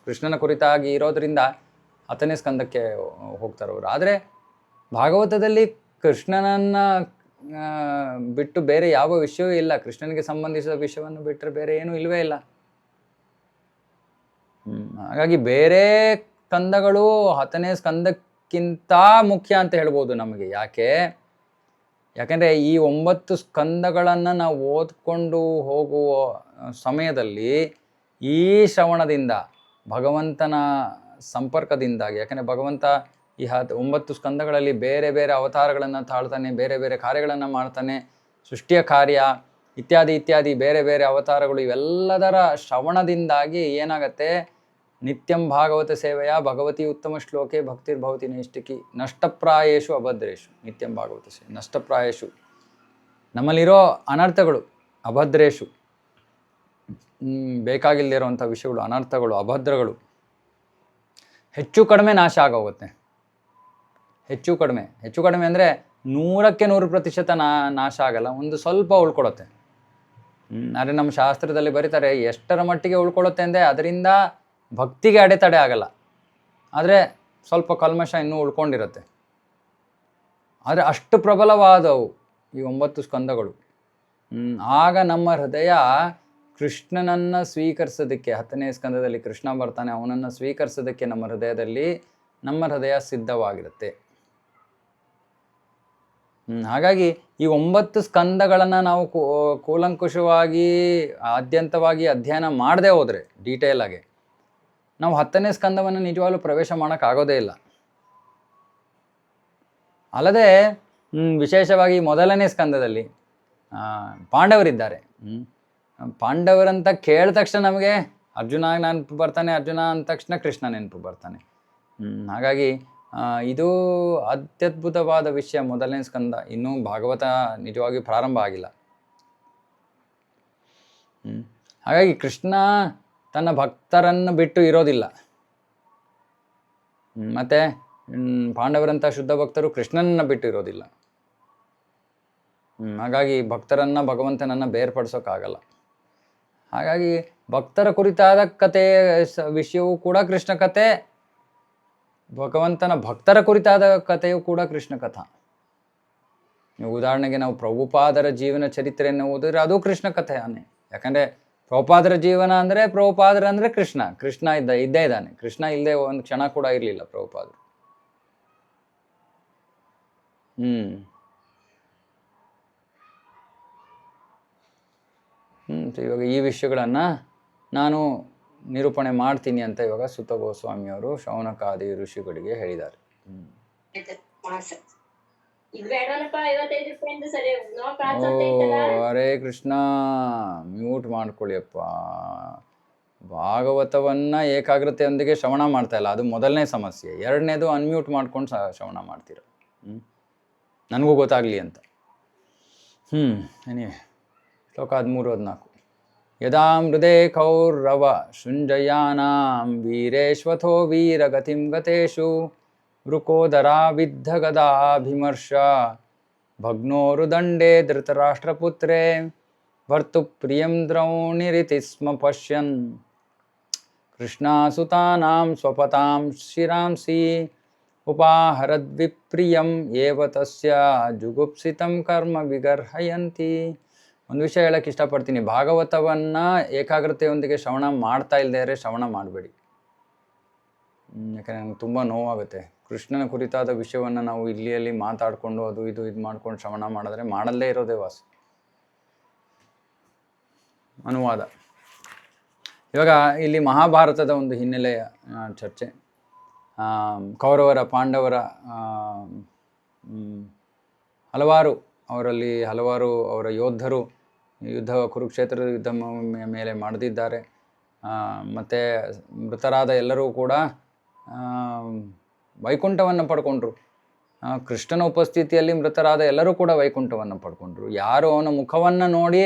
ಕೃಷ್ಣನ ಕುರಿತಾಗಿ ಇರೋದ್ರಿಂದ 10ನೇ ಸ್ಕಂದಕ್ಕೆ ಹೋಗ್ತಾರೆ ಅವರು. ಆದರೆ ಭಾಗವತದಲ್ಲಿ ಕೃಷ್ಣನನ್ನು ಬಿಟ್ಟು ಬೇರೆ ಯಾವ ವಿಷಯವೂ ಇಲ್ಲ. ಕೃಷ್ಣನಿಗೆ ಸಂಬಂಧಿಸಿದ ವಿಷಯವನ್ನು ಬಿಟ್ಟರೆ ಬೇರೆ ಏನೂ ಇಲ್ಲವೇ ಇಲ್ಲ. ಹಾಗಾಗಿ ಬೇರೆ ಸ್ಕಂದಗಳು 10ನೇ ಸ್ಕಂದಕ್ಕಿಂತ ಮುಖ್ಯ ಅಂತ ಹೇಳ್ಬೋದು ನಮಗೆ. ಯಾಕೆಂದರೆ ಈ 9 ಸ್ಕಂದಗಳನ್ನು ನಾವು ಓದ್ಕೊಂಡು ಹೋಗುವ ಸಮಯದಲ್ಲಿ ಈ ಶ್ರವಣದಿಂದ, ಭಗವಂತನ ಸಂಪರ್ಕದಿಂದಾಗಿ, ಯಾಕಂದರೆ ಭಗವಂತ ಈ 9 ಸ್ಕಂದಗಳಲ್ಲಿ ಬೇರೆ ಬೇರೆ ಅವತಾರಗಳನ್ನು ತಾಳ್ತಾನೆ, ಬೇರೆ ಬೇರೆ ಕಾರ್ಯಗಳನ್ನು ಮಾಡ್ತಾನೆ. ಸೃಷ್ಟಿಯ ಕಾರ್ಯ ಇತ್ಯಾದಿ ಬೇರೆ ಬೇರೆ ಅವತಾರಗಳು, ಇವೆಲ್ಲದರ ಶ್ರವಣದಿಂದಾಗಿ ಏನಾಗತ್ತೆ? ನಿತ್ಯಂ ಭಾಗವತ ಸೇವೆಯ ಭಗವತಿ ಉತ್ತಮ ಶ್ಲೋಕೆ ಭಕ್ತಿರ್ಭವತಿ ನೈಷ್ಟಿಕಿ ನಷ್ಟಪ್ರಾಯೇಶು ಅಭದ್ರೇಶು. ನಿತ್ಯಂ ಭಾಗವತ ಸೇವೆ ನಷ್ಟಪ್ರಾಯೇಶು, ನಮ್ಮಲ್ಲಿರೋ ಅನರ್ಥಗಳು, ಅಭದ್ರೇಶು ಬೇಕಾಗಿಲ್ಲದಿರೋವಂಥ ವಿಷಯಗಳು, ಅನರ್ಥಗಳು, ಅಭದ್ರಗಳು ಹೆಚ್ಚು ಕಡಿಮೆ ನಾಶ ಆಗೋಗುತ್ತೆ. ಹೆಚ್ಚು ಕಡಿಮೆ ಅಂದರೆ 100ಕ್ಕೆ 100% ನಾಶ ಆಗಲ್ಲ, ಒಂದು ಸ್ವಲ್ಪ ಉಳ್ಕೊಳ್ಳುತ್ತೆ. ಆದರೆ ನಮ್ಮ ಶಾಸ್ತ್ರದಲ್ಲಿ ಬರೀತಾರೆ ಎಷ್ಟರ ಮಟ್ಟಿಗೆ ಉಳ್ಕೊಳ್ಳುತ್ತೆ ಅಂದರೆ ಅದರಿಂದ ಭಕ್ತಿಗೆ ಅಡೆತಡೆ ಆಗಲ್ಲ, ಆದರೆ ಸ್ವಲ್ಪ ಕಲ್ಮಶ ಇನ್ನೂ ಉಳ್ಕೊಂಡಿರುತ್ತೆ. ಆದರೆ ಅಷ್ಟು ಪ್ರಬಲವಾದವು ಈ 9 ಸ್ಕಂದಗಳು. ಆಗ ನಮ್ಮ ಹೃದಯ ಕೃಷ್ಣನನ್ನು ಸ್ವೀಕರಿಸೋದಕ್ಕೆ, 10ನೇ ಸ್ಕಂದದಲ್ಲಿ ಕೃಷ್ಣ ಬರ್ತಾನೆ, ಅವನನ್ನು ಸ್ವೀಕರಿಸೋದಕ್ಕೆ ನಮ್ಮ ಹೃದಯ ಸಿದ್ಧವಾಗಿರುತ್ತೆ. ಹಾಗಾಗಿ ಈ 9 ಸ್ಕಂದಗಳನ್ನು ನಾವು ಕೂಲಂಕುಷವಾಗಿ ಆದ್ಯಂತವಾಗಿ ಅಧ್ಯಯನ ಮಾಡದೆ ಹೋದರೆ, ಡೀಟೇಲ್ ಆಗಿ, ನಾವು 10ನೇ ಸ್ಕಂದವನ್ನು ನಿಜವಾಗ್ಲೂ ಪ್ರವೇಶ ಮಾಡೋಕ್ಕಾಗೋದೇ ಇಲ್ಲ. ಅಲ್ಲದೆ ವಿಶೇಷವಾಗಿ 1ನೇ ಸ್ಕಂದದಲ್ಲಿ ಪಾಂಡವರಿದ್ದಾರೆ. ಪಾಂಡವರಂತ ಕೇಳಿದ ತಕ್ಷಣ ನಮಗೆ ಅರ್ಜುನ ನೆನಪು ಬರ್ತಾನೆ, ಅರ್ಜುನ ಅಂದ ತಕ್ಷಣ ಕೃಷ್ಣ ನೆನಪು ಬರ್ತಾನೆ. ಹಾಗಾಗಿ ಇದು ಅತ್ಯದ್ಭುತವಾದ ವಿಷಯ 1ನೇ ಸ್ಕಂದ. ಇನ್ನೂ ಭಾಗವತ ನಿಜವಾಗಿ ಪ್ರಾರಂಭ ಆಗಿಲ್ಲ. ಹಾಗಾಗಿ ಕೃಷ್ಣ ತನ್ನ ಭಕ್ತರನ್ನು ಬಿಟ್ಟು ಇರೋದಿಲ್ಲ. ಮತ್ತು ಪಾಂಡವರಂಥ ಶುದ್ಧ ಭಕ್ತರು ಕೃಷ್ಣನನ್ನು ಬಿಟ್ಟು ಇರೋದಿಲ್ಲ. ಹಾಗಾಗಿ ಭಗವಂತನನ್ನು ಬೇರ್ಪಡಿಸೋಕ್ಕಾಗಲ್ಲ. ಹಾಗಾಗಿ ಭಕ್ತರ ಕುರಿತಾದ ಕತೆ ವಿಷಯವೂ ಕೂಡ ಕೃಷ್ಣ ಕಥೆ, ಭಗವಂತನ ಭಕ್ತರ ಕುರಿತಾದ ಕಥೆಯೂ ಕೂಡ ಕೃಷ್ಣ ಕಥಾ. ಉದಾಹರಣೆಗೆ ನಾವು ಪ್ರಭುಪಾದರ ಜೀವನ ಚರಿತ್ರೆಯನ್ನು ಓದಿದ್ರೆ ಅದು ಕೃಷ್ಣ ಕಥೆಯಾನೆ. ಯಾಕಂದರೆ ಪ್ರಭುಪಾದರ ಜೀವನ ಅಂದರೆ ಪ್ರಭುಪಾದರಂದರೆ ಕೃಷ್ಣ ಇದ್ದೇ ಇದ್ದಾನೆ. ಕೃಷ್ಣ ಇಲ್ಲದೆ ಒಂದು ಕ್ಷಣ ಕೂಡ ಇರಲಿಲ್ಲ ಪ್ರಭುಪಾದರು. ಇವಾಗ ಈ ವಿಷಯಗಳನ್ನು ನಾನು ನಿರೂಪಣೆ ಮಾಡ್ತೀನಿ ಅಂತ ಇವಾಗ ಸುತ ಗೋಸ್ವಾಮಿಯವರು ಶೌನಕಾದಿ ಋಷಿಗಳಿಗೆ ಹೇಳಿದ್ದಾರೆ. ಹರೇ ಕೃಷ್ಣ. ಮ್ಯೂಟ್ ಮಾಡ್ಕೊಳ್ಳಿಯಪ್ಪ. ಭಾಗವತವನ್ನ ಏಕಾಗ್ರತೆಯೊಂದಿಗೆ ಶ್ರವಣ ಮಾಡ್ತಾ ಇಲ್ಲ, ಅದು ಮೊದಲನೇ ಸಮಸ್ಯೆ. ಎರಡನೇದು ಅನ್ಮ್ಯೂಟ್ ಮಾಡ್ಕೊಂಡು ಶ್ರವಣ ಮಾಡ್ತೀರ. ನನಗೂ ಗೊತ್ತಾಗ್ಲಿ ಅಂತ. ಏನೇ ಶ್ಲೋಕ 13-14. ಯದಾ ಮೃದೆ ಕೌರವ ಶೃಂಜಯಾನಾಂ ವೀರೇಶ್ವಥೋ ವೀರಗತಿಂ ಗತೇಷು ವೃಕೋದರಾ ವಿದ್ಧ ಗದಾಭಿಮರ್ಶ ಭಗ್ನೋರುದಂಡೇ ಧೃತರಾಷ್ಟ್ರಪುತ್ರೇ ಭರ್ತುಪ್ರಿಯಂ ದ್ರೌಣಿರಿತಿ ಸ್ಮ ಪಶ್ಯನ್ ಕೃಷ್ಣಾಸುತಾನಾಂ ಸ್ವಪತಾಂ ಶಿರಾಂಸಿ ಉಪಾಹರದ್ವಿಪ್ರಿಯಂ ಏವ ತಸ್ಯ ಜುಗುಪ್ಸಿತಂ ಕರ್ಮ ವಿಗರ್ಹಯಂತಿ. ಒಂದು ವಿಷಯ ಹೇಳಕ್ಕೆ ಇಷ್ಟಪಡ್ತೀನಿ. ಭಾಗವತವನ್ನು ಏಕಾಗ್ರತೆಯೊಂದಿಗೆ ಶ್ರವಣ ಮಾಡ್ತಾ ಇಲ್ಲದೇ ಶ್ರವಣ ಮಾಡಬೇಡಿ. ಯಾಕಂದರೆ ನನಗೆ ತುಂಬ ನೋವಾಗುತ್ತೆ. ಕೃಷ್ಣನ ಕುರಿತಾದ ವಿಷಯವನ್ನು ನಾವು ಇಲ್ಲಿ ಮಾತಾಡಿಕೊಂಡು ಅದು ಇದು ಮಾಡ್ಕೊಂಡು ಶ್ರವಣ ಮಾಡಿದ್ರೆ ಮಾಡಲ್ಲೇ ಇರೋದೇ ವಾಸಿ. ಅನುವಾದ. ಇವಾಗ ಇಲ್ಲಿ ಮಹಾಭಾರತದ ಒಂದು ಹಿನ್ನೆಲೆಯ ಚರ್ಚೆ. ಕೌರವರ ಪಾಂಡವರ ಹಲವಾರು ಅವರ ಯೋಧರು ಕುರುಕ್ಷೇತ್ರದ ಯುದ್ಧ ಮೇಲೆ ಮಾಡದಿದ್ದಾರೆ. ಮತ್ತು ಮೃತರಾದ ಎಲ್ಲರೂ ಕೂಡ ವೈಕುಂಠವನ್ನು ಪಡ್ಕೊಂಡ್ರು. ಕೃಷ್ಣನ ಉಪಸ್ಥಿತಿಯಲ್ಲಿ ಮೃತರಾದ ಎಲ್ಲರೂ ಕೂಡ ವೈಕುಂಠವನ್ನು ಪಡ್ಕೊಂಡ್ರು. ಯಾರು ಅವನ ಮುಖವನ್ನು ನೋಡಿ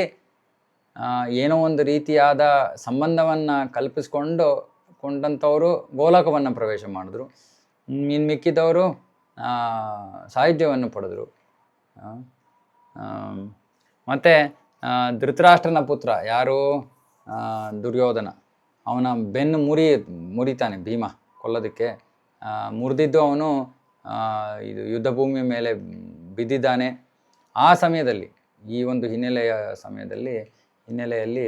ಏನೋ ಒಂದು ರೀತಿಯಾದ ಸಂಬಂಧವನ್ನು ಕೊಂಡಂಥವರು ಗೋಲಕವನ್ನು ಪ್ರವೇಶ ಮಾಡಿದ್ರು. ಇನ್ನು ಮಿಕ್ಕಿದವರು ಸಾಹಿತ್ಯವನ್ನು ಪಡೆದರು. ಮತ್ತು ಧೃತರಾಷ್ಟ್ರನ ಪುತ್ರ ಯಾರು, ದುರ್ಯೋಧನ, ಅವನ ಬೆನ್ನು ಮುರಿತಾನೆ ಭೀಮ ಕೊಲ್ಲೋದಕ್ಕೆ. ಮುರಿದಿದ್ದು ಅವನು ಇದು ಯುದ್ಧ ಭೂಮಿಯ ಮೇಲೆ ಬಿದ್ದಿದ್ದಾನೆ. ಆ ಸಮಯದಲ್ಲಿ, ಈ ಒಂದು ಹಿನ್ನೆಲೆಯಲ್ಲಿ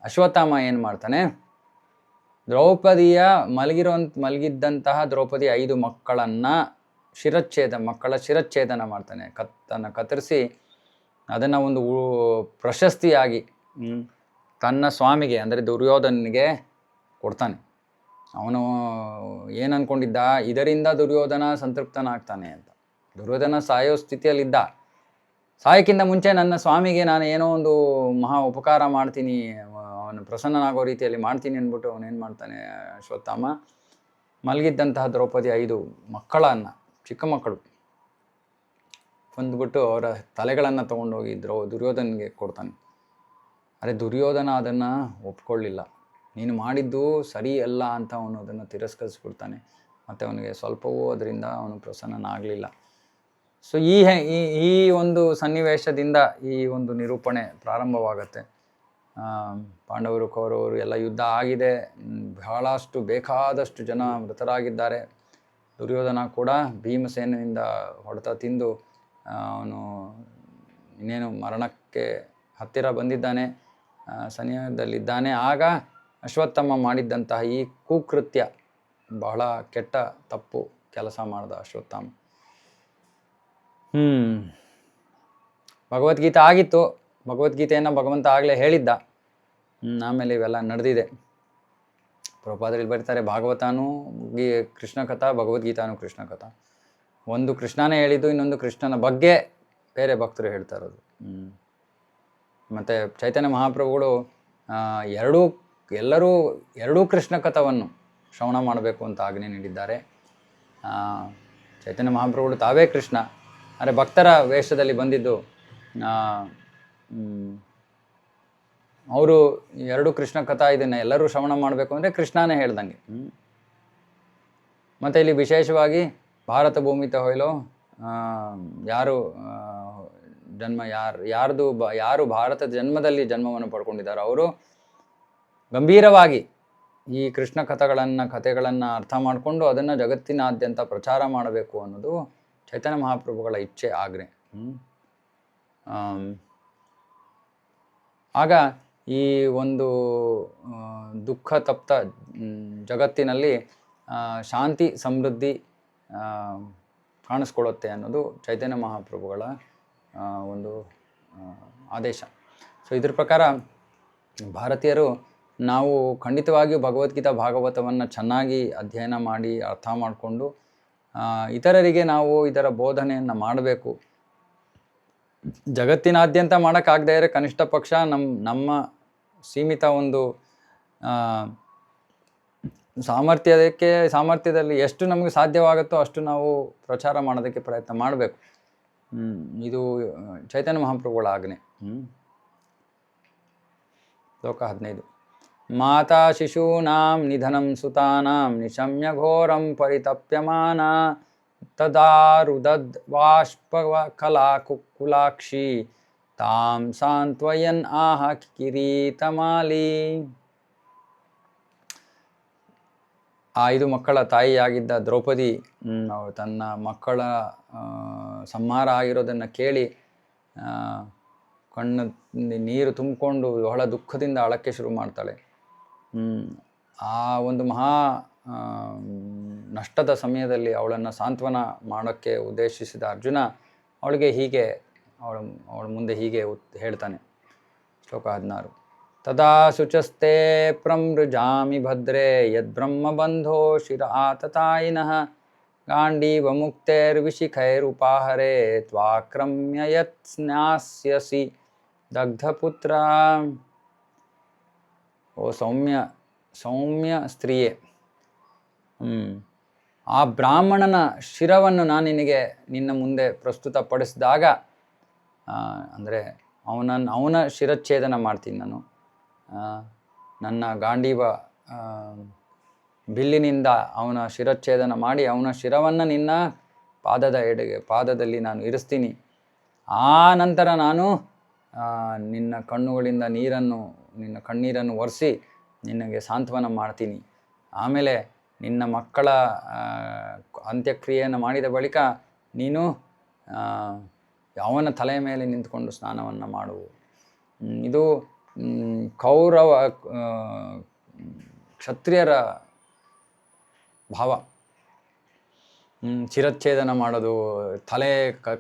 ಅಶ್ವತ್ಥಾಮ ಏನು ಮಾಡ್ತಾನೆ, ದ್ರೌಪದಿಯ ಮಲಗಿದ್ದಂತಹ ದ್ರೌಪದಿ 5 ಮಕ್ಕಳ ಶಿರಚ್ಛೇದನ ಮಾಡ್ತಾನೆ. ಕತ್ತರಿಸಿ ಅದನ್ನು ಒಂದು ಪ್ರಶಸ್ತಿಯಾಗಿ ತನ್ನ ಸ್ವಾಮಿಗೆ ಅಂದರೆ ದುರ್ಯೋಧನಿಗೆ ಕೊಡ್ತಾನೆ. ಅವನು ಏನು ಅಂದ್ಕೊಂಡಿದ್ದ, ಇದರಿಂದ ದುರ್ಯೋಧನ ಸಂತೃಪ್ತನಾಗ್ತಾನೆ ಅಂತ. ದುರ್ಯೋಧನ ಸಾಯೋ ಸ್ಥಿತಿಯಲ್ಲಿದ್ದ. ಸಾಯಕ್ಕಿಂತ ಮುಂಚೆ ನನ್ನ ಸ್ವಾಮಿಗೆ ನಾನು ಏನೋ ಒಂದು ಮಹಾ ಉಪಕಾರ ಮಾಡ್ತೀನಿ, ಅವನು ಪ್ರಸನ್ನನಾಗೋ ರೀತಿಯಲ್ಲಿ ಮಾಡ್ತೀನಿ ಅಂದ್ಬಿಟ್ಟು ಅವನೇನು ಮಾಡ್ತಾನೆ, ಅಶ್ವತ್ಥಾಮ ಮಲಗಿದ್ದಂತಹ ದ್ರೌಪದಿ 5 ಮಕ್ಕಳನ್ನು, ಚಿಕ್ಕ ಮಕ್ಕಳು, ಬಂದ್ಬಿಟ್ಟು ಅವರ ತಲೆಗಳನ್ನು ತೊಗೊಂಡೋಗಿ ದುರ್ಯೋಧನಿಗೆ ಕೊಡ್ತಾನೆ. ಅರೆ ದುರ್ಯೋಧನ ಅದನ್ನು ಒಪ್ಕೊಳ್ಳಿಲ್ಲ. ನೀನು ಮಾಡಿದ್ದು ಸರಿ ಅಲ್ಲ ಅಂತ ಅವನು ಅದನ್ನು ತಿರಸ್ಕರಿಸ್ಬಿಡ್ತಾನೆ. ಮತ್ತು ಅವನಿಗೆ ಸ್ವಲ್ಪವೂ ಅದರಿಂದ ಅವನು ಪ್ರಸನ್ನನಾಗಲಿಲ್ಲ. ಸೊ ಈ ಒಂದು ಸನ್ನಿವೇಶದಿಂದ ಈ ಒಂದು ನಿರೂಪಣೆ ಪ್ರಾರಂಭವಾಗತ್ತೆ. ಪಾಂಡವರು ಕೌರವರು ಎಲ್ಲ ಯುದ್ಧ ಆಗಿದೆ, ಬೇಕಾದಷ್ಟು ಜನ ಮೃತರಾಗಿದ್ದಾರೆ. ದುರ್ಯೋಧನ ಕೂಡ ಭೀಮಸೇನಿಂದ ಹೊಡೆತ ತಿಂದು ಅವನು ಇನ್ನೇನು ಮರಣಕ್ಕೆ ಹತ್ತಿರ ಬಂದಿದ್ದಾನೆ, ಸನಿಹದಲ್ಲಿದ್ದಾನೆ. ಆಗ ಅಶ್ವತ್ಥಾಮ ಮಾಡಿದ್ದಂತಹ ಈ ಕುಕೃತ್ಯ, ಬಹಳ ಕೆಟ್ಟ ತಪ್ಪು ಕೆಲಸ ಮಾಡಿದ ಅಶ್ವತ್ಥಾಮ. ಭಗವದ್ಗೀತೆ ಆಗಿತ್ತು. ಭಗವದ್ಗೀತೆಯನ್ನು ಭಗವಂತ ಆಗಲೇ ಹೇಳಿದ್ದ. ಆಮೇಲೆ ಇವೆಲ್ಲ ನಡೆದಿದೆ. ಪ್ರಭುಪಾದರಲ್ಲಿ ಬರೀತಾರೆ, ಭಾಗವತಾನು ಕೃಷ್ಣ ಕಥಾ, ಭಗವದ್ಗೀತಾನು ಕೃಷ್ಣ ಕಥಾ. ಒಂದು ಕೃಷ್ಣನೇ ಹೇಳಿದ್ದು, ಇನ್ನೊಂದು ಕೃಷ್ಣನ ಬಗ್ಗೆ ಬೇರೆ ಭಕ್ತರು ಹೇಳ್ತಾ ಇರೋದು. ಮತ್ತು ಚೈತನ್ಯ ಮಹಾಪ್ರಭುಗಳು ಎರಡೂ ಕೃಷ್ಣ ಕಥಾವನ್ನು ಶ್ರವಣ ಮಾಡಬೇಕು ಅಂತ ಆಜ್ಞೆ ನೀಡಿದ್ದಾರೆ. ಚೈತನ್ಯ ಮಹಾಪ್ರಭುಗಳು ತಾವೇ ಕೃಷ್ಣ, ಆದರೆ ಭಕ್ತರ ವೇಷದಲ್ಲಿ ಬಂದಿದ್ದು. ಅವರು 2 ಕೃಷ್ಣ ಕಥಾ ಇದನ್ನು ಎಲ್ಲರೂ ಶ್ರವಣ ಮಾಡಬೇಕು ಅಂದರೆ ಕೃಷ್ಣನೇ ಹೇಳ್ದಂಗೆ. ಮತ್ತು ಇಲ್ಲಿ ವಿಶೇಷವಾಗಿ ಭಾರತ ಭೂಮಿತ ಹೊಯ್ಲೋ ಯಾರು ಯಾರು ಭಾರತ ಜನ್ಮದಲ್ಲಿ ಜನ್ಮವನ್ನು ಪಡ್ಕೊಂಡಿದ್ದಾರೋ ಅವರು ಗಂಭೀರವಾಗಿ ಈ ಕೃಷ್ಣ ಕಥೆಗಳನ್ನು ಅರ್ಥ ಮಾಡಿಕೊಂಡು ಅದನ್ನು ಜಗತ್ತಿನಾದ್ಯಂತ ಪ್ರಚಾರ ಮಾಡಬೇಕು ಅನ್ನೋದು ಚೈತನ್ಯ ಮಹಾಪ್ರಭುಗಳ ಇಚ್ಛೆ, ಆಜ್ಞೆ. ಆಗ ಈ ಒಂದು ದುಃಖ ತಪ್ತ ಜಗತ್ತಿನಲ್ಲಿ ಶಾಂತಿ ಸಮೃದ್ಧಿ ಕಾಣಿಸ್ಕೊಳ್ಳುತ್ತೆ ಅನ್ನೋದು ಚೈತನ್ಯ ಮಹಾಪ್ರಭುಗಳ ಒಂದು ಆದೇಶ. ಸೊ ಇದ್ರ ಪ್ರಕಾರ ಭಾರತೀಯರು ನಾವು ಖಂಡಿತವಾಗಿಯೂ ಭಗವದ್ಗೀತಾ ಭಾಗವತವನ್ನು ಚೆನ್ನಾಗಿ ಅಧ್ಯಯನ ಮಾಡಿ ಅರ್ಥ ಮಾಡಿಕೊಂಡು ಇತರರಿಗೆ ನಾವು ಇದರ ಬೋಧನೆಯನ್ನು ಮಾಡಬೇಕು. ಜಗತ್ತಿನಾದ್ಯಂತ ಮಾಡೋಕ್ಕಾಗದೇ ಇದ್ದರೆ ಕನಿಷ್ಠ ಪಕ್ಷ ನಮ್ಮ ಸೀಮಿತ ಒಂದು ಸಾಮರ್ಥ್ಯದಲ್ಲಿ ಎಷ್ಟು ನಮಗೆ ಸಾಧ್ಯವಾಗುತ್ತೋ ಅಷ್ಟು ನಾವು ಪ್ರಚಾರ ಮಾಡೋದಕ್ಕೆ ಪ್ರಯತ್ನ ಮಾಡಬೇಕು. ಇದು ಚೈತನ್ಯ ಮಹಾಪ್ರಭುಗಳ ಆಜ್ಞೆ. ಶ್ಲೋಕ 15. ಮಾತಾ ಶಿಶೂನಾಂ ನಿಧನಂ ಸುತಾನಾಂ ನಿಶಮ್ಯ ಘೋರಂ ಪರಿತಪ್ಯಮಾನ ತದಾರುದದ್ ಬಾಷ್ಪಕಲಾ ಕುಲಾಕ್ಷಿ ತಾಂ ಸಾಂತ್ವಯನ್ ಆಹ ಕಿರೀಟಮಾಲಿ. 5 ಮಕ್ಕಳ ತಾಯಿಯಾಗಿದ್ದ ದ್ರೌಪದಿ ತನ್ನ ಮಕ್ಕಳ ಸಂಹಾರ ಆಗಿರೋದನ್ನು ಕೇಳಿ ಕಣ್ಣು ನೀರು ತುಂಬಿಕೊಂಡು ಬಹಳ ದುಃಖದಿಂದ ಅಳಕ್ಕೆ ಶುರು ಮಾಡ್ತಾಳೆ. ಆ ಒಂದು ಮಹಾ ನಷ್ಟದ ಸಮಯದಲ್ಲಿ ಅವಳನ್ನು ಸಾಂತ್ವನ ಮಾಡೋಕ್ಕೆ ಉದ್ದೇಶಿಸಿದ ಅರ್ಜುನ ಅವಳಿಗೆ ಹೀಗೆ ಅವಳ ಮುಂದೆ ಹೀಗೆ ಹೇಳ್ತಾನೆ. ಶ್ಲೋಕ 16. ತದಾ ಶುಚಸ್ತೆ ಪ್ರಮೃಜಾಮಿ ಭದ್ರೇ ಯದ್ಬ್ರಹ್ಮಬಂಧೋ ಶಿರ ಆತತಾಯಿನಃ ಗಾಂಡೀವ ಮುಕ್ತೈರ್ವಿಶಿಖೈರುಪಾಹರೆ ತ್ವಾಕ್ರಮ್ಯ ಯತ್ ಸ್ನಾಸ್ಯಸಿ ದಗ್ಧಪುತ್ರ. ಓ ಸೌಮ್ಯ ಸ್ತ್ರೀಯೇ, ಆ ಬ್ರಾಹ್ಮಣನ ಶಿರವನ್ನು ನಾನು ನಿನ್ನ ಮುಂದೆ ಪ್ರಸ್ತುತಪಡಿಸಿದಾಗ, ಅಂದರೆ ಅವನ ಶಿರಚ್ಛೇದನ ಮಾಡ್ತೀನಿ ನಾನು. ನನ್ನ ಗಾಂಡೀವ ಬಿಲ್ಲಿನಿಂದ ಅವನ ಶಿರಚ್ಛೇದನ ಮಾಡಿ ಅವನ ಶಿರವನ್ನು ನಿನ್ನ ಪಾದದಲ್ಲಿ ನಾನು ಇರಿಸ್ತೀನಿ. ಆ ನಂತರ ನಾನು ನಿನ್ನ ಕಣ್ಣುಗಳಿಂದ ನಿನ್ನ ಕಣ್ಣೀರನ್ನು ಒರೆಸಿ ನಿನಗೆ ಸಾಂತ್ವನ ಮಾಡ್ತೀನಿ. ಆಮೇಲೆ ನಿನ್ನ ಮಕ್ಕಳ ಅಂತ್ಯಕ್ರಿಯೆಯನ್ನು ಮಾಡಿದ ಬಳಿಕ ನೀನು ಅವನ ತಲೆಯ ಮೇಲೆ ನಿಂತ್ಕೊಂಡು ಸ್ನಾನವನ್ನು ಮಾಡುವು. ಇದು ಕ್ಷತ್ರಿಯರ ಭಾವ. ಶಿರಚ್ಛೇದನ ಮಾಡೋದು, ತಲೆ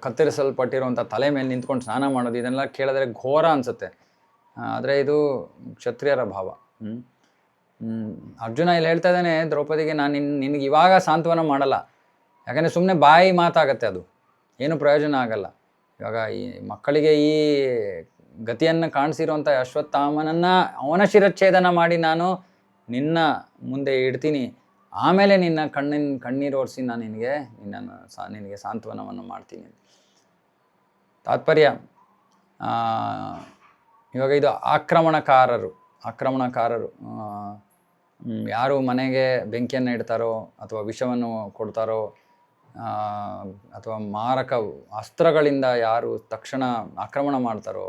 ಕತ್ತರಿಸಲ್ಪಟ್ಟಿರುವಂಥ ತಲೆ ಮೇಲೆ ನಿಂತ್ಕೊಂಡು ಸ್ನಾನ ಮಾಡೋದು, ಇದನ್ನೆಲ್ಲ ಕೇಳಿದ್ರೆ ಘೋರ ಅನಿಸುತ್ತೆ. ಆದರೆ ಇದು ಕ್ಷತ್ರಿಯರ ಭಾವ. ಅರ್ಜುನ ಇಲ್ಲಿ ಹೇಳ್ತಾ ಇದ್ದಾನೆ ದ್ರೌಪದಿಗೆ, ನಾನು ನಿನಗೆ ಇವಾಗ ಸಾಂತ್ವನ ಮಾಡಲ್ಲ, ಯಾಕಂದರೆ ಸುಮ್ಮನೆ ಬಾಯಿ ಮಾತಾಗತ್ತೆ, ಅದು ಏನು ಪ್ರಯೋಜನ ಆಗಲ್ಲ. ಇವಾಗ ಈ ಮಕ್ಕಳಿಗೆ ಈ ಗತಿಯನ್ನು ಕಾಣಿಸಿರುವಂಥ ಅಶ್ವತ್ಥಾಮನನ್ನು ಅವನ ಶಿರಚ್ಛೇದನ ಮಾಡಿ ನಾನು ನಿನ್ನ ಮುಂದೆ ಇಡ್ತೀನಿ. ಆಮೇಲೆ ನಿನ್ನ ಕಣ್ಣೀರು ಒರೆಸಿ ನಾನು ನಿನಗೆ ಸಾಂತ್ವನವನ್ನು ಮಾಡ್ತೀನಿ. ತಾತ್ಪರ್ಯ, ಇವಾಗ ಇದು ಆಕ್ರಮಣಕಾರರು ಯಾರು ಮನೆಗೆ ಬೆಂಕಿಯನ್ನು ಇಡ್ತಾರೋ ಅಥವಾ ವಿಷವನ್ನು ಕೊಡ್ತಾರೋ ಅಥವಾ ಮಾರಕ ಅಸ್ತ್ರಗಳಿಂದ ಯಾರು ತಕ್ಷಣ ಆಕ್ರಮಣ ಮಾಡ್ತಾರೋ,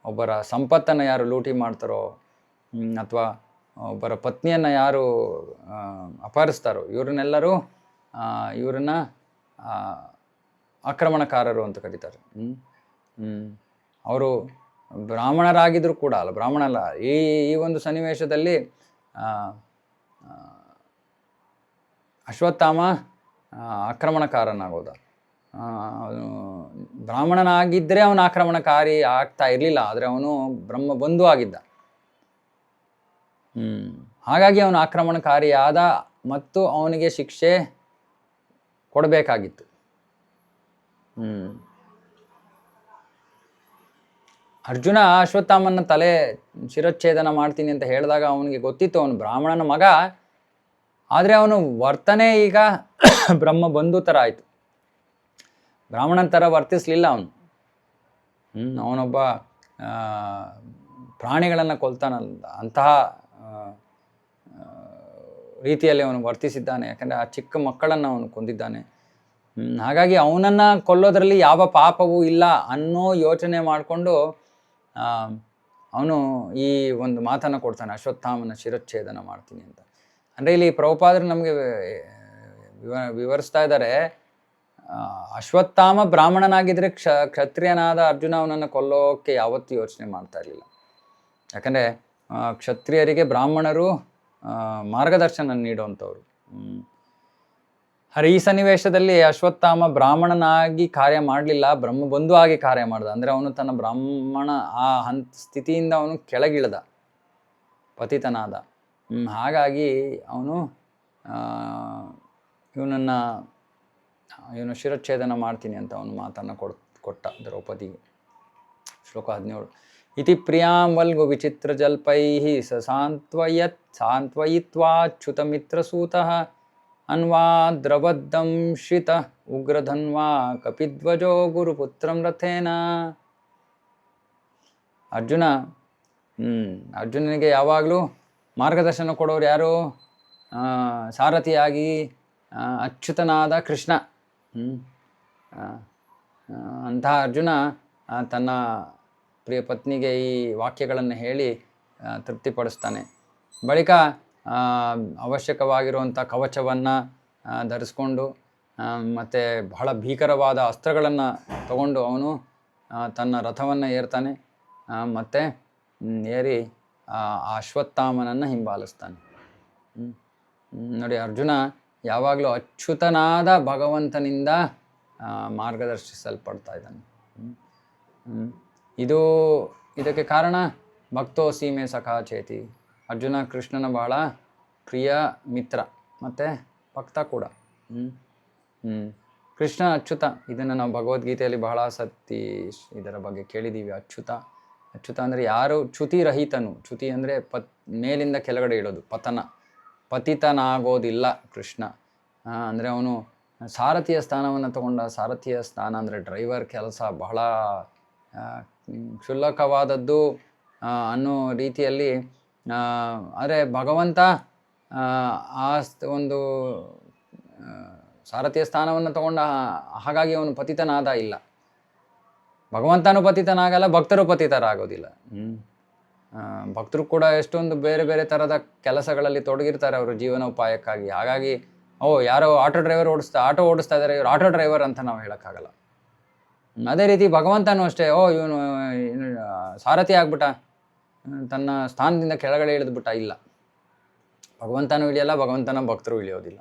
ಒಬ್ಬರ ಸಂಪತ್ತನ್ನು ಯಾರು ಲೂಟಿ ಮಾಡ್ತಾರೋ ಅಥವಾ ಒಬ್ಬರ ಪತ್ನಿಯನ್ನು ಯಾರು ಅಪಹರಿಸ್ತಾರೋ, ಇವರನ್ನೆಲ್ಲರೂ ಇವರನ್ನು ಆಕ್ರಮಣಕಾರರು ಅಂತ ಕರೀತಾರೆ. ಅವರು ಬ್ರಾಹ್ಮಣರಾಗಿದ್ದರೂ ಕೂಡ ಬ್ರಾಹ್ಮಣಲ್ಲ. ಈ ಒಂದು ಸನ್ನಿವೇಶದಲ್ಲಿ ಅಶ್ವತ್ಥಾಮ ಆಕ್ರಮಣಕಾರನಾಗೋದ. ಅವನು ಬ್ರಾಹ್ಮಣನಾಗಿದ್ದರೆ ಅವನು ಆಕ್ರಮಣಕಾರಿ ಆಗ್ತಾ ಇರಲಿಲ್ಲ, ಆದರೆ ಅವನು ಬ್ರಹ್ಮಬಂಧು ಆಗಿದ್ದ. ಹಾಗಾಗಿ ಅವನು ಆಕ್ರಮಣಕಾರಿಯಾದ ಮತ್ತು ಅವನಿಗೆ ಶಿಕ್ಷೆ ಕೊಡಬೇಕಾಗಿತ್ತು. ಅರ್ಜುನ ಅಶ್ವತ್ಥಾಮನ ತಲೆ ಶಿರಚ್ಛೇದನ ಮಾಡ್ತೀನಿ ಅಂತ ಹೇಳಿದಾಗ ಅವನಿಗೆ ಗೊತ್ತಿತ್ತು ಅವನು ಬ್ರಾಹ್ಮಣನ ಮಗ, ಆದರೆ ಅವನು ವರ್ತನೆ ಈಗ ಬ್ರಹ್ಮಬಂಧು ಥರ ಆಯಿತು. ಬ್ರಾಹ್ಮಣನ ಥರ ವರ್ತಿಸಲಿಲ್ಲ ಅವನು. ಅವನೊಬ್ಬ ಪ್ರಾಣಿಗಳನ್ನು ಕೊಲ್ತಾನಲ್ಲ ಅಂತಹ ರೀತಿಯಲ್ಲಿ ಅವನು ವರ್ತಿಸಿದ್ದಾನೆ. ಯಾಕಂದರೆ ಆ ಚಿಕ್ಕ ಮಕ್ಕಳನ್ನು ಅವನು ಕೊಂದಿದ್ದಾನೆ. ಹಾಗಾಗಿ ಅವನನ್ನು ಕೊಲ್ಲೋದ್ರಲ್ಲಿ ಯಾವ ಪಾಪವೂ ಇಲ್ಲ ಅನ್ನೋ ಯೋಚನೆ ಮಾಡಿಕೊಂಡು ಅವನು ಈ ಒಂದು ಮಾತನ್ನು ಕೊಡ್ತಾನೆ, ಅಶ್ವತ್ಥಾಮನ ಶಿರಚ್ಛೇದನ ಮಾಡ್ತೀನಿ ಅಂತ. ಅಂದರೆ ಇಲ್ಲಿ ಪ್ರಭುಪಾದರು ನಮಗೆ ವಿವರಿಸ್ತಾ ಇದ್ದಾರೆ, ಅಶ್ವತ್ಥಾಮ ಬ್ರಾಹ್ಮಣನಾಗಿದ್ದರೆ ಕ್ಷತ್ರಿಯನಾದ ಅರ್ಜುನ ಅವನನ್ನು ಕೊಲ್ಲೋಕ್ಕೆ ಯಾವತ್ತೂ ಯೋಚನೆ ಮಾಡ್ತಾ ಇರಲಿಲ್ಲ. ಯಾಕಂದರೆ ಕ್ಷತ್ರಿಯರಿಗೆ ಬ್ರಾಹ್ಮಣರು ಮಾರ್ಗದರ್ಶನ ನೀಡುವಂಥವ್ರು. ಈ ಸನ್ನಿವೇಶದಲ್ಲಿ ಅಶ್ವತ್ಥಾಮ ಬ್ರಾಹ್ಮಣನಾಗಿ ಕಾರ್ಯ ಮಾಡಲಿಲ್ಲ, ಬ್ರಹ್ಮಬಂಧು ಆಗಿ ಕಾರ್ಯ ಮಾಡ್ದ. ಅಂದರೆ ಅವನು ತನ್ನ ಬ್ರಾಹ್ಮಣ ಸ್ಥಿತಿಯಿಂದ ಅವನು ಕೆಳಗಿಳಿದ. ಪತಿತನಾದ. ಹಾಗಾಗಿ ಅವನು ಇವನು ಶಿರಚ್ಛೇದನ ಮಾಡ್ತೀನಿ ಅಂತ ಅವನು ಮಾತನ್ನು ಕೊಟ್ಟ ದ್ರೌಪದಿಗೆ. ಶ್ಲೋಕ 17. ಇತಿ ಪ್ರಿಯಾಂ ವಲ್ಗು ವಿಚಿತ್ರ ಜಲ್ಪೈ ಸಾಂತ್ವಯಿತ್ವಾಚ್ಯುತಮಿತ್ರಸೂತಃ ಅನ್ವಾ ದ್ರವದ್ದಂಶಿತ ಉಗ್ರಧನ್ವಾ ಕಪಿಧ್ವಜೋ ಗುರುಪುತ್ರಂ ರಥೇನ. ಅರ್ಜುನನಿಗೆ ಯಾವಾಗಲೂ ಮಾರ್ಗದರ್ಶನ ಕೊಡೋರು ಯಾರು? ಸಾರಥಿಯಾಗಿ ಅಚ್ಯುತನಾದ ಕೃಷ್ಣ. ಅಂತಹ ಅರ್ಜುನ ತನ್ನ ಪ್ರಿಯ ಪತ್ನಿಗೆ ಈ ವಾಕ್ಯಗಳನ್ನು ಹೇಳಿ ತೃಪ್ತಿಪಡಿಸ್ತಾನೆ. ಬಳಿಕ ಅವಶ್ಯಕವಾಗಿರುವಂಥ ಕವಚವನ್ನು ಧರಿಸ್ಕೊಂಡು ಮತ್ತು ಬಹಳ ಭೀಕರವಾದ ಅಸ್ತ್ರಗಳನ್ನು ತಗೊಂಡು ಅವನು ತನ್ನ ರಥವನ್ನು ಏರ್ತಾನೆ. ಮತ್ತು ಏರಿ ಅಶ್ವತ್ಥಾಮನನ್ನು ಹಿಂಬಾಲಿಸ್ತಾನೆ. ನೋಡಿ, ಅರ್ಜುನ ಯಾವಾಗಲೂ ಅಚ್ಯುತನಾದ ಭಗವಂತನಿಂದ ಮಾರ್ಗದರ್ಶಿಸಲ್ಪಡ್ತಾ ಇದ್ದಾನೆ. ಇದಕ್ಕೆ ಕಾರಣ ಭಕ್ತೋ ಸೀಮೆ ಸಖಾ ಚೇತಿ. ಅರ್ಜುನ ಕೃಷ್ಣನ ಬಹಳ ಪ್ರಿಯ ಮಿತ್ರ ಮತ್ತು ಭಕ್ತ ಕೂಡ. ಕೃಷ್ಣ ಅಚ್ಯುತ, ಇದನ್ನು ನಾವು ಭಗವದ್ಗೀತೆಯಲ್ಲಿ ಬಹಳ ಸತಿ ಇದರ ಬಗ್ಗೆ ಕೇಳಿದ್ದೀವಿ. ಅಚ್ಯುತ ಅಂದರೆ ಯಾರು ಚ್ಯುತಿರಹಿತನು. ಚ್ಯುತಿ ಅಂದರೆ ಮೇಲಿಂದ ಕೆಳಗಡೆ ಇಡೋದು, ಪತಿತನಾಗೋದಿಲ್ಲ ಕೃಷ್ಣ. ಅಂದರೆ ಅವನು ಸಾರಥಿಯ ಸ್ಥಾನವನ್ನು ತಗೊಂಡ. ಸಾರಥಿಯ ಸ್ಥಾನ ಅಂದರೆ ಡ್ರೈವರ್ ಕೆಲಸ ಬಹಳ ಕ್ಷುಲ್ಲಕವಾದದ್ದು ಅನ್ನೋ ರೀತಿಯಲ್ಲಿ. ಆದರೆ ಭಗವಂತ ಒಂದು ಸಾರಥಿಯ ಸ್ಥಾನವನ್ನು ತಗೊಂಡ. ಹಾಗಾಗಿ ಅವನು ಪತಿತನಾದ ಇಲ್ಲ. ಭಗವಂತನೂ ಪತಿತನಾಗಲ್ಲ, ಭಕ್ತರು ಪತಿತರಾಗೋದಿಲ್ಲ. ಭಕ್ತರು ಕೂಡ ಎಷ್ಟೊಂದು ಬೇರೆ ಬೇರೆ ಥರದ ಕೆಲಸಗಳಲ್ಲಿ ತೊಡಗಿರ್ತಾರೆ ಅವರು ಜೀವನೋಪಾಯಕ್ಕಾಗಿ. ಹಾಗಾಗಿ ಯಾರೋ ಆಟೋ ಓಡಿಸ್ತಾ ಇದ್ದಾರೆ, ಇವರು ಆಟೋ ಡ್ರೈವರ್ ಅಂತ ನಾವು ಹೇಳೋಕ್ಕಾಗಲ್ಲ. ಅದೇ ರೀತಿ ಭಗವಂತನೂ ಅಷ್ಟೇ. ಇವನು ಸಾರಥಿ ಆಗ್ಬಿಟ್ಟ, ತನ್ನ ಸ್ಥಾನದಿಂದ ಕೆಳಗಡೆ ಇಳಿದ್ಬಿಟ್ಟ, ಇಲ್ಲ. ಭಗವಂತನೂ ಇಳಿಯಲ್ಲ, ಭಗವಂತನ ಭಕ್ತರು ಇಳಿಯೋದಿಲ್ಲ.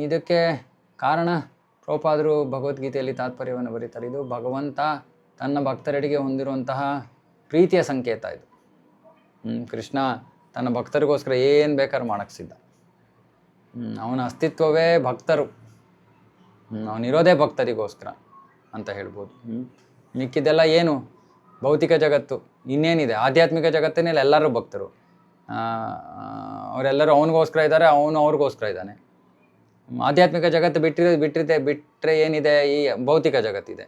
ಇದಕ್ಕೆ ಕಾರಣ ಪ್ರಭುಪಾದರು ಭಗವದ್ಗೀತೆಯಲ್ಲಿ ತಾತ್ಪರ್ಯವನ್ನು ಬರೀತಾರೆ. ಇದು ಭಗವಂತ ತನ್ನ ಭಕ್ತರೆಡೆಗೆ ಹೊಂದಿರುವಂತಹ ಪ್ರೀತಿಯ ಸಂಕೇತ ಇದು. ಕೃಷ್ಣ ತನ್ನ ಭಕ್ತರಿಗೋಸ್ಕರ ಏನು ಬೇಕಾದ್ರೂ ಮಾಡೋಕ್ಕೆ ಸಿದ್ಧ. ಅವನ ಅಸ್ತಿತ್ವವೇ ಭಕ್ತರು, ಅವನಿರೋದೇ ಭಕ್ತರಿಗೋಸ್ಕರ ಅಂತ ಹೇಳ್ಬೋದು. ಮಿಕ್ಕಿದೆಲ್ಲ ಏನು? ಭೌತಿಕ ಜಗತ್ತು. ಇನ್ನೇನಿದೆ? ಆಧ್ಯಾತ್ಮಿಕ ಜಗತ್ತಿನಲ್ಲಿ ಎಲ್ಲರೂ ಭಕ್ತರು. ಅವರೆಲ್ಲರೂ ಅವನಿಗೋಸ್ಕರ ಇದ್ದಾರೆ, ಅವನು ಅವ್ರಿಗೋಸ್ಕರ ಇದ್ದಾನೆ. ಆಧ್ಯಾತ್ಮಿಕ ಜಗತ್ತು ಬಿಟ್ಟರೆ ಏನಿದೆ? ಈ ಭೌತಿಕ ಜಗತ್ತಿದೆ.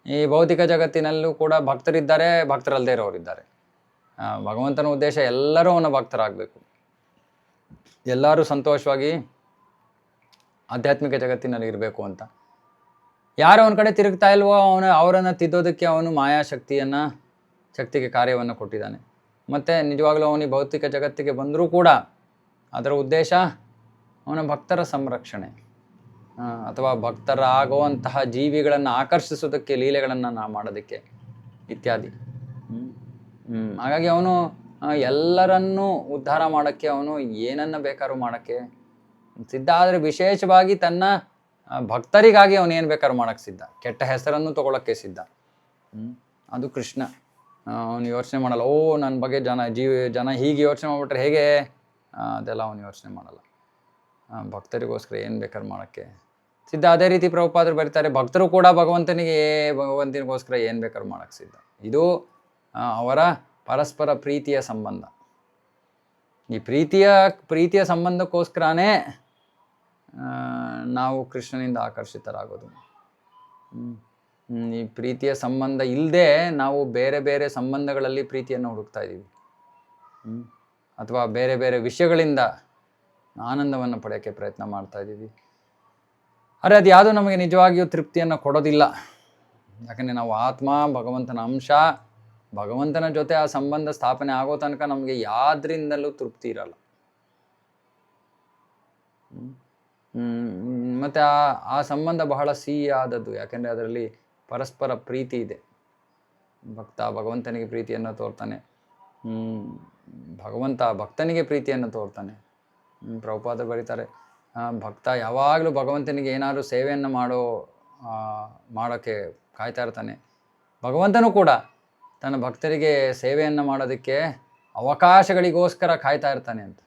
ಈ ಭೌತಿಕ ಜಗತ್ತಿನಲ್ಲೂ ಕೂಡ ಭಕ್ತರಿದ್ದಾರೆ, ಭಕ್ತರಲ್ಲದೇ ಇರೋರಿದ್ದಾರೆ. ಭಗವಂತನ ಉದ್ದೇಶ ಎಲ್ಲರೂ ಅವನ ಭಕ್ತರಾಗಬೇಕು, ಎಲ್ಲರೂ ಸಂತೋಷವಾಗಿ ಆಧ್ಯಾತ್ಮಿಕ ಜಗತ್ತಿನಲ್ಲಿ ಇರಬೇಕು ಅಂತ. ಯಾರು ಅವನ ಕಡೆ ತಿರುಗ್ತಾ ಇಲ್ವೋ ಅವರನ್ನು ತಿದ್ದೋದಕ್ಕೆ ಅವನು ಶಕ್ತಿಗೆ ಕಾರ್ಯವನ್ನು ಕೊಟ್ಟಿದ್ದಾನೆ. ಮತ್ತು ನಿಜವಾಗ್ಲೂ ಅವನಿಗೆ ಭೌತಿಕ ಜಗತ್ತಿಗೆ ಬಂದರೂ ಕೂಡ ಅದರ ಉದ್ದೇಶ ಅವನ ಭಕ್ತರ ಸಂರಕ್ಷಣೆ, ಅಥವಾ ಭಕ್ತರಾಗುವಂತಹ ಜೀವಿಗಳನ್ನು ಆಕರ್ಷಿಸೋದಕ್ಕೆ, ಲೀಲೆಗಳನ್ನು ಮಾಡೋದಕ್ಕೆ ಇತ್ಯಾದಿ. ಹಾಗಾಗಿ ಅವನು ಎಲ್ಲರನ್ನೂ ಉದ್ಧಾರ ಮಾಡೋಕ್ಕೆ, ಅವನು ಏನನ್ನು ಬೇಕಾದ್ರೂ ಮಾಡೋಕ್ಕೆ ಸಿದ್ಧ. ಆದರೆ ವಿಶೇಷವಾಗಿ ತನ್ನ ಭಕ್ತರಿಗಾಗಿ ಅವನೇನು ಬೇಕಾದ್ರೂ ಮಾಡೋಕ್ಕೆ ಸಿದ್ಧ. ಕೆಟ್ಟ ಹೆಸರನ್ನು ತೊಗೊಳಕ್ಕೆ ಸಿದ್ಧ. ಅದು ಕೃಷ್ಣ. ಅವನು ಯೋಚನೆ ಮಾಡಲ್ಲ, ನನ್ನ ಬಗ್ಗೆ ಜನ ಹೀಗೆ ಯೋಚನೆ ಮಾಡಿಬಿಟ್ರೆ ಹೇಗೆ, ಅದೆಲ್ಲ ಅವನು ಯೋಚನೆ ಮಾಡಲ್ಲ. ಭಕ್ತರಿಗೋಸ್ಕರ ಏನು ಬೇಕಾದ್ರೂ ಮಾಡೋಕ್ಕೆ ಸಿದ್ಧ. ಅದೇ ರೀತಿ ಪ್ರಭುಪಾದರು ಬರೀತಾರೆ, ಭಕ್ತರು ಕೂಡ ಭಗವಂತನಿಗೋಸ್ಕರ ಏನು ಬೇಕಾದ್ರೂ ಮಾಡೋಕ್ಕೆ ಸಿದ್ಧ. ಇದು ಅವರ ಪರಸ್ಪರ ಪ್ರೀತಿಯ ಸಂಬಂಧ. ಈ ಪ್ರೀತಿಯ ಸಂಬಂಧಕ್ಕೋಸ್ಕರನೇ ನಾವು ಕೃಷ್ಣನಿಂದ ಆಕರ್ಷಿತರಾಗೋದು. ಈ ಪ್ರೀತಿಯ ಸಂಬಂಧ ಇಲ್ಲದೆ ನಾವು ಬೇರೆ ಬೇರೆ ಸಂಬಂಧಗಳಲ್ಲಿ ಪ್ರೀತಿಯನ್ನು ಹುಡುಕ್ತಾ ಇದ್ದೀವಿ, ಅಥವಾ ಬೇರೆ ಬೇರೆ ವಿಷಯಗಳಿಂದ ಆನಂದವನ್ನು ಪಡೆಯೋಕ್ಕೆ ಪ್ರಯತ್ನ ಮಾಡ್ತಾ ಇದ್ದೀವಿ. ಆದರೆ ಅದು ಯಾವುದೂ ನಮಗೆ ನಿಜವಾಗಿಯೂ ತೃಪ್ತಿಯನ್ನು ಕೊಡೋದಿಲ್ಲ. ಯಾಕಂದರೆ ನಾವು ಆತ್ಮ, ಭಗವಂತನ ಅಂಶ. ಭಗವಂತನ ಜೊತೆ ಆ ಸಂಬಂಧ ಸ್ಥಾಪನೆ ಆಗೋ ತನಕ ನಮಗೆ ಯಾವ್ದ್ರಿಂದಲೂ ತೃಪ್ತಿ ಇರಲ್ಲ. ಮತ್ತು ಆ ಸಂಬಂಧ ಬಹಳ ಸಿಹಿಯಾದದ್ದು. ಯಾಕೆಂದರೆ ಅದರಲ್ಲಿ ಪರಸ್ಪರ ಪ್ರೀತಿ ಇದೆ. ಭಕ್ತ ಭಗವಂತನಿಗೆ ಪ್ರೀತಿಯನ್ನು ತೋರ್ತಾನೆ, ಭಗವಂತ ಭಕ್ತನಿಗೆ ಪ್ರೀತಿಯನ್ನು ತೋರ್ತಾನೆ. ಪ್ರಭುಪಾದ ಬರೀತಾರೆ, ಭಕ್ತ ಯಾವಾಗಲೂ ಭಗವಂತನಿಗೆ ಏನಾದರೂ ಸೇವೆಯನ್ನು ಮಾಡೋಕ್ಕೆ ಕಾಯ್ತಾ ಇರ್ತಾನೆ. ಭಗವಂತನೂ ಕೂಡ ತನ್ನ ಭಕ್ತರಿಗೆ ಸೇವೆಯನ್ನು ಮಾಡೋದಕ್ಕೆ ಅವಕಾಶಗಳಿಗೋಸ್ಕರ ಕಾಯ್ತಾ ಇರ್ತಾನೆ ಅಂತ.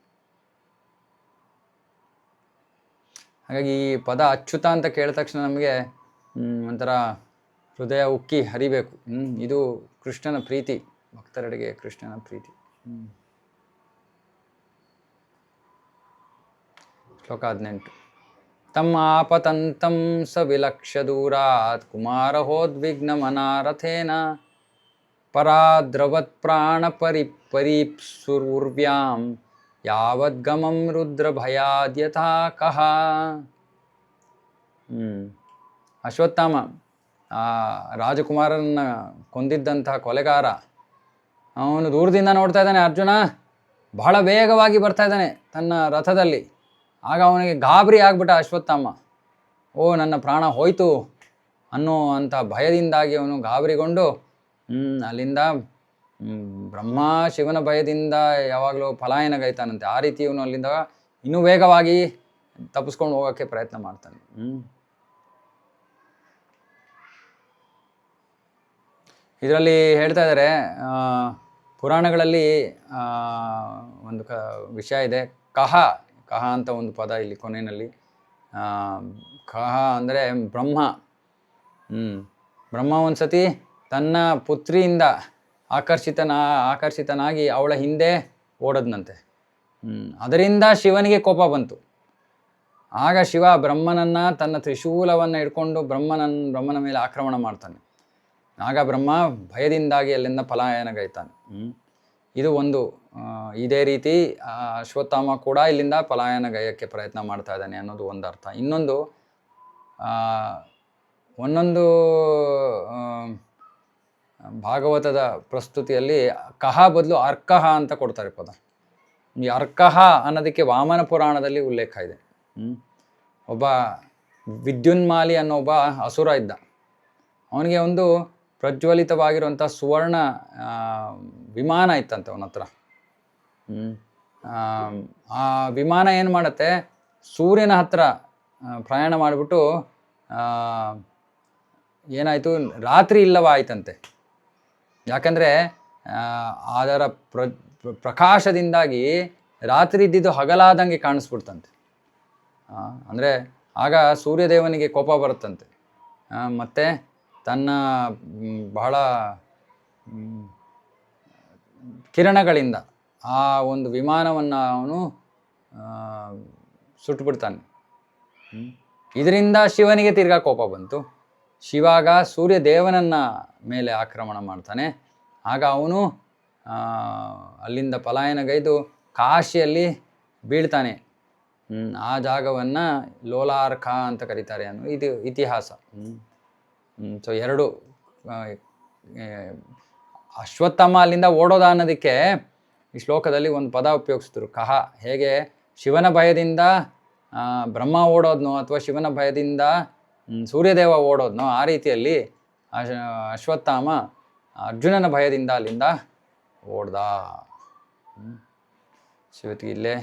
ಹಾಗಾಗಿ ಈ ಪದ ಅಚ್ಯುತ ಅಂತ ಕೇಳಿದ ತಕ್ಷಣ ನಮಗೆ ಒಂಥರ ಹೃದಯ ಉಕ್ಕಿ ಹರಿಬೇಕು. ಇದು ಕೃಷ್ಣನ ಪ್ರೀತಿ, ಭಕ್ತರೆಡೆಗೆ ಕೃಷ್ಣನ ಪ್ರೀತಿ. ಶ್ಲೋಕ 18. ತಮ್ಮ ಆಪತಂತಂ ಸ ವಿಲಕ್ಷ್ಯ ದೂರಾತ್ ಕುಮಾರಹೋದ್ವಿಗ್ನಮನಾರಥೇನ ಪರಾದ್ರವತ್ ಪ್ರಾಣ ಪರೀಪ್ಸುರ್ವ್ಯಾಂ ಯಾವದ್ಗಮಂ ರುದ್ರ ಭಯಾದ್ಯಥಾ ಕಹ. ಅಶ್ವತ್ಥಾಮ ರಾಜಕುಮಾರನನ್ನ ಕೊಂದಿದ್ದಂತಹ ಕೊಲೆಗಾರ, ಅವನು ದೂರದಿಂದ ನೋಡ್ತಾ ಇದ್ದಾನೆ. ಅರ್ಜುನ ಬಹಳ ವೇಗವಾಗಿ ಬರ್ತಾ ಇದ್ದಾನೆ ತನ್ನ ರಥದಲ್ಲಿ. ಆಗ ಅವನಿಗೆ ಗಾಬರಿ ಆಗ್ಬಿಟ್ಟ ಅಶ್ವತ್ಥಾಮ. ನನ್ನ ಪ್ರಾಣ ಹೋಯ್ತು ಅನ್ನೋ ಅಂಥ ಭಯದಿಂದಾಗಿ ಅವನು ಗಾಬರಿಗೊಂಡು ಅಲ್ಲಿಂದ ಬ್ರಹ್ಮ ಶಿವನ ಭಯದಿಂದ ಯಾವಾಗಲೂ ಪಲಾಯನಗೈತಾನಂತೆ. ಆ ರೀತಿ ಇವನು ಅಲ್ಲಿಂದ ಇನ್ನೂ ವೇಗವಾಗಿ ತಪ್ಪಿಸ್ಕೊಂಡು ಹೋಗೋಕ್ಕೆ ಪ್ರಯತ್ನ ಮಾಡ್ತಾನೆ. ಇದರಲ್ಲಿ ಹೇಳ್ತಾ ಇದ್ದಾರೆ, ಪುರಾಣಗಳಲ್ಲಿ ಒಂದು ವಿಷಯ ಇದೆ. ಕಹ ಅಂತ ಒಂದು ಪದ ಇಲ್ಲಿ ಕೊನೆಯಲ್ಲಿ. ಕಹ ಅಂದರೆ ಬ್ರಹ್ಮ. ಬ್ರಹ್ಮ ಒಂದು ಸತಿ ತನ್ನ ಪುತ್ರಿಯಿಂದ ಆಕರ್ಷಿತನಾಗಿ ಅವಳ ಹಿಂದೆ ಓಡದ್ನಂತೆ. ಅದರಿಂದ ಶಿವನಿಗೆ ಕೋಪ ಬಂತು. ಆಗ ಶಿವ ಬ್ರಹ್ಮನನ್ನು ತನ್ನ ತ್ರಿಶೂಲವನ್ನು ಹಿಡ್ಕೊಂಡು ಬ್ರಹ್ಮನ ಮೇಲೆ ಆಕ್ರಮಣ ಮಾಡ್ತಾನೆ. ಆಗ ಬ್ರಹ್ಮ ಭಯದಿಂದಾಗಿ ಅಲ್ಲಿಂದ ಪಲಾಯನಗೈತಾನೆ. ಇದು ಒಂದು. ಇದೇ ರೀತಿ ಅಶ್ವತ್ಥಾಮ ಕೂಡ ಇಲ್ಲಿಂದ ಪಲಾಯನಗೈಯಕ್ಕೆ ಪ್ರಯತ್ನ ಮಾಡ್ತಾ ಇದ್ದಾನೆ ಅನ್ನೋದು ಒಂದು ಅರ್ಥ. ಇನ್ನೊಂದು, ಒಂದೊಂದು ಭಾಗವತದ ಪ್ರಸ್ತುತಿಯಲ್ಲಿ ಕಹ ಬದಲು ಅರ್ಕಹ ಅಂತ ಕೊಡ್ತಾರೆ ಪದ. ಈ ಅರ್ಕಹ ಅನ್ನೋದಕ್ಕೆ ವಾಮನ ಪುರಾಣದಲ್ಲಿ ಉಲ್ಲೇಖ ಇದೆ. ಒಬ್ಬ ವಿದ್ಯುನ್ಮಾಲಿ ಅನ್ನೋ ಒಬ್ಬ ಅಸುರ ಇದ್ದ. ಅವನಿಗೆ ಒಂದು ಪ್ರಜ್ವಲಿತವಾಗಿರುವಂಥ ಸುವರ್ಣ ವಿಮಾನ ಇತ್ತಂತೆ ಅವನ ಹತ್ರ. ಆ ವಿಮಾನ ಏನು ಮಾಡುತ್ತೆ, ಸೂರ್ಯನ ಹತ್ರ ಪ್ರಯಾಣ ಮಾಡಿಬಿಟ್ಟು ಏನಾಯಿತು, ರಾತ್ರಿ ಇಲ್ಲವಾಯ್ತಂತೆ. ಯಾಕಂದರೆ ಅದರ ಪ್ರಕಾಶದಿಂದಾಗಿ ರಾತ್ರಿ ಇದ್ದಿದ್ದು ಹಗಲಾದಂಗೆ ಕಾಣಿಸ್ಬಿಡ್ತಂತೆ. ಅಂದರೆ ಆಗ ಸೂರ್ಯದೇವನಿಗೆ ಕೋಪ ಬರುತ್ತಂತೆ. ಮತ್ತು ತನ್ನ ಬಹಳ ಕಿರಣಗಳಿಂದ ಆ ಒಂದು ವಿಮಾನವನ್ನು ಅವನು ಸುಟ್ಟುಬಿಡ್ತಾನೆ. ಇದರಿಂದ ಶಿವನಿಗೆ ತಿರ್ಗಾ ಕೋಪ ಬಂತು. ಶಿವಾಗ ಸೂರ್ಯದೇವನನ್ನ ಮೇಲೆ ಆಕ್ರಮಣ ಮಾಡ್ತಾನೆ. ಆಗ ಅವನು ಅಲ್ಲಿಂದ ಪಲಾಯನಗೈದು ಕಾಶಿಯಲ್ಲಿ ಬೀಳ್ತಾನೆ. ಆ ಜಾಗವನ್ನು ಲೋಲಾರ್ಕ ಅಂತ ಕರೀತಾರೆ ಅನ್ನೋ ಇದು ಇತಿಹಾಸ. ಸೊ ಎರಡು, ಅಶ್ವತ್ಥಾಮ ಅಲ್ಲಿಂದ ಓಡೋದ ಅನ್ನೋದಕ್ಕೆ ಈ ಶ್ಲೋಕದಲ್ಲಿ ಒಂದು ಪದ ಉಪಯೋಗಿಸಿದ್ರು, ಕಹ. ಹೇಗೆ ಶಿವನ ಭಯದಿಂದ ಬ್ರಹ್ಮ ಓಡೋದ್ನೋ ಅಥವಾ ಶಿವನ ಭಯದಿಂದ ಸೂರ್ಯದೇವ ಓಡೋದ್ನೋ, ಆ ರೀತಿಯಲ್ಲಿ ಅಶ್ವತ್ಥಾಮ ಅರ್ಜುನನ ಭಯದಿಂದ ಅಲ್ಲಿಂದ ಓಡ್ದ. ಇವತ್ತಿಗೆ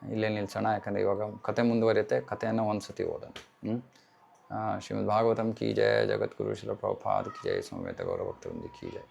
ಇಲ್ಲೇ ನಿಲ್ಸೋಣ, ಯಾಕಂದರೆ ಇವಾಗ ಕತೆ ಮುಂದುವರಿಯುತ್ತೆ. ಕಥೆಯನ್ನು ಒಂದು ಸತಿ ಓದೋಣ. ಶ್ರೀಮದ್ ಭಾಗವತಂ ಕಿ ಜಯ, ಜಗದ್ಗುರು ಶ್ರೀಲ ಪ್ರಭುಪಾದ ಕಿ ಜಯ, ಸಮವೇತ ಗೌರವ ಭಕ್ತವೃಂದ ಕಿ ಜಯ.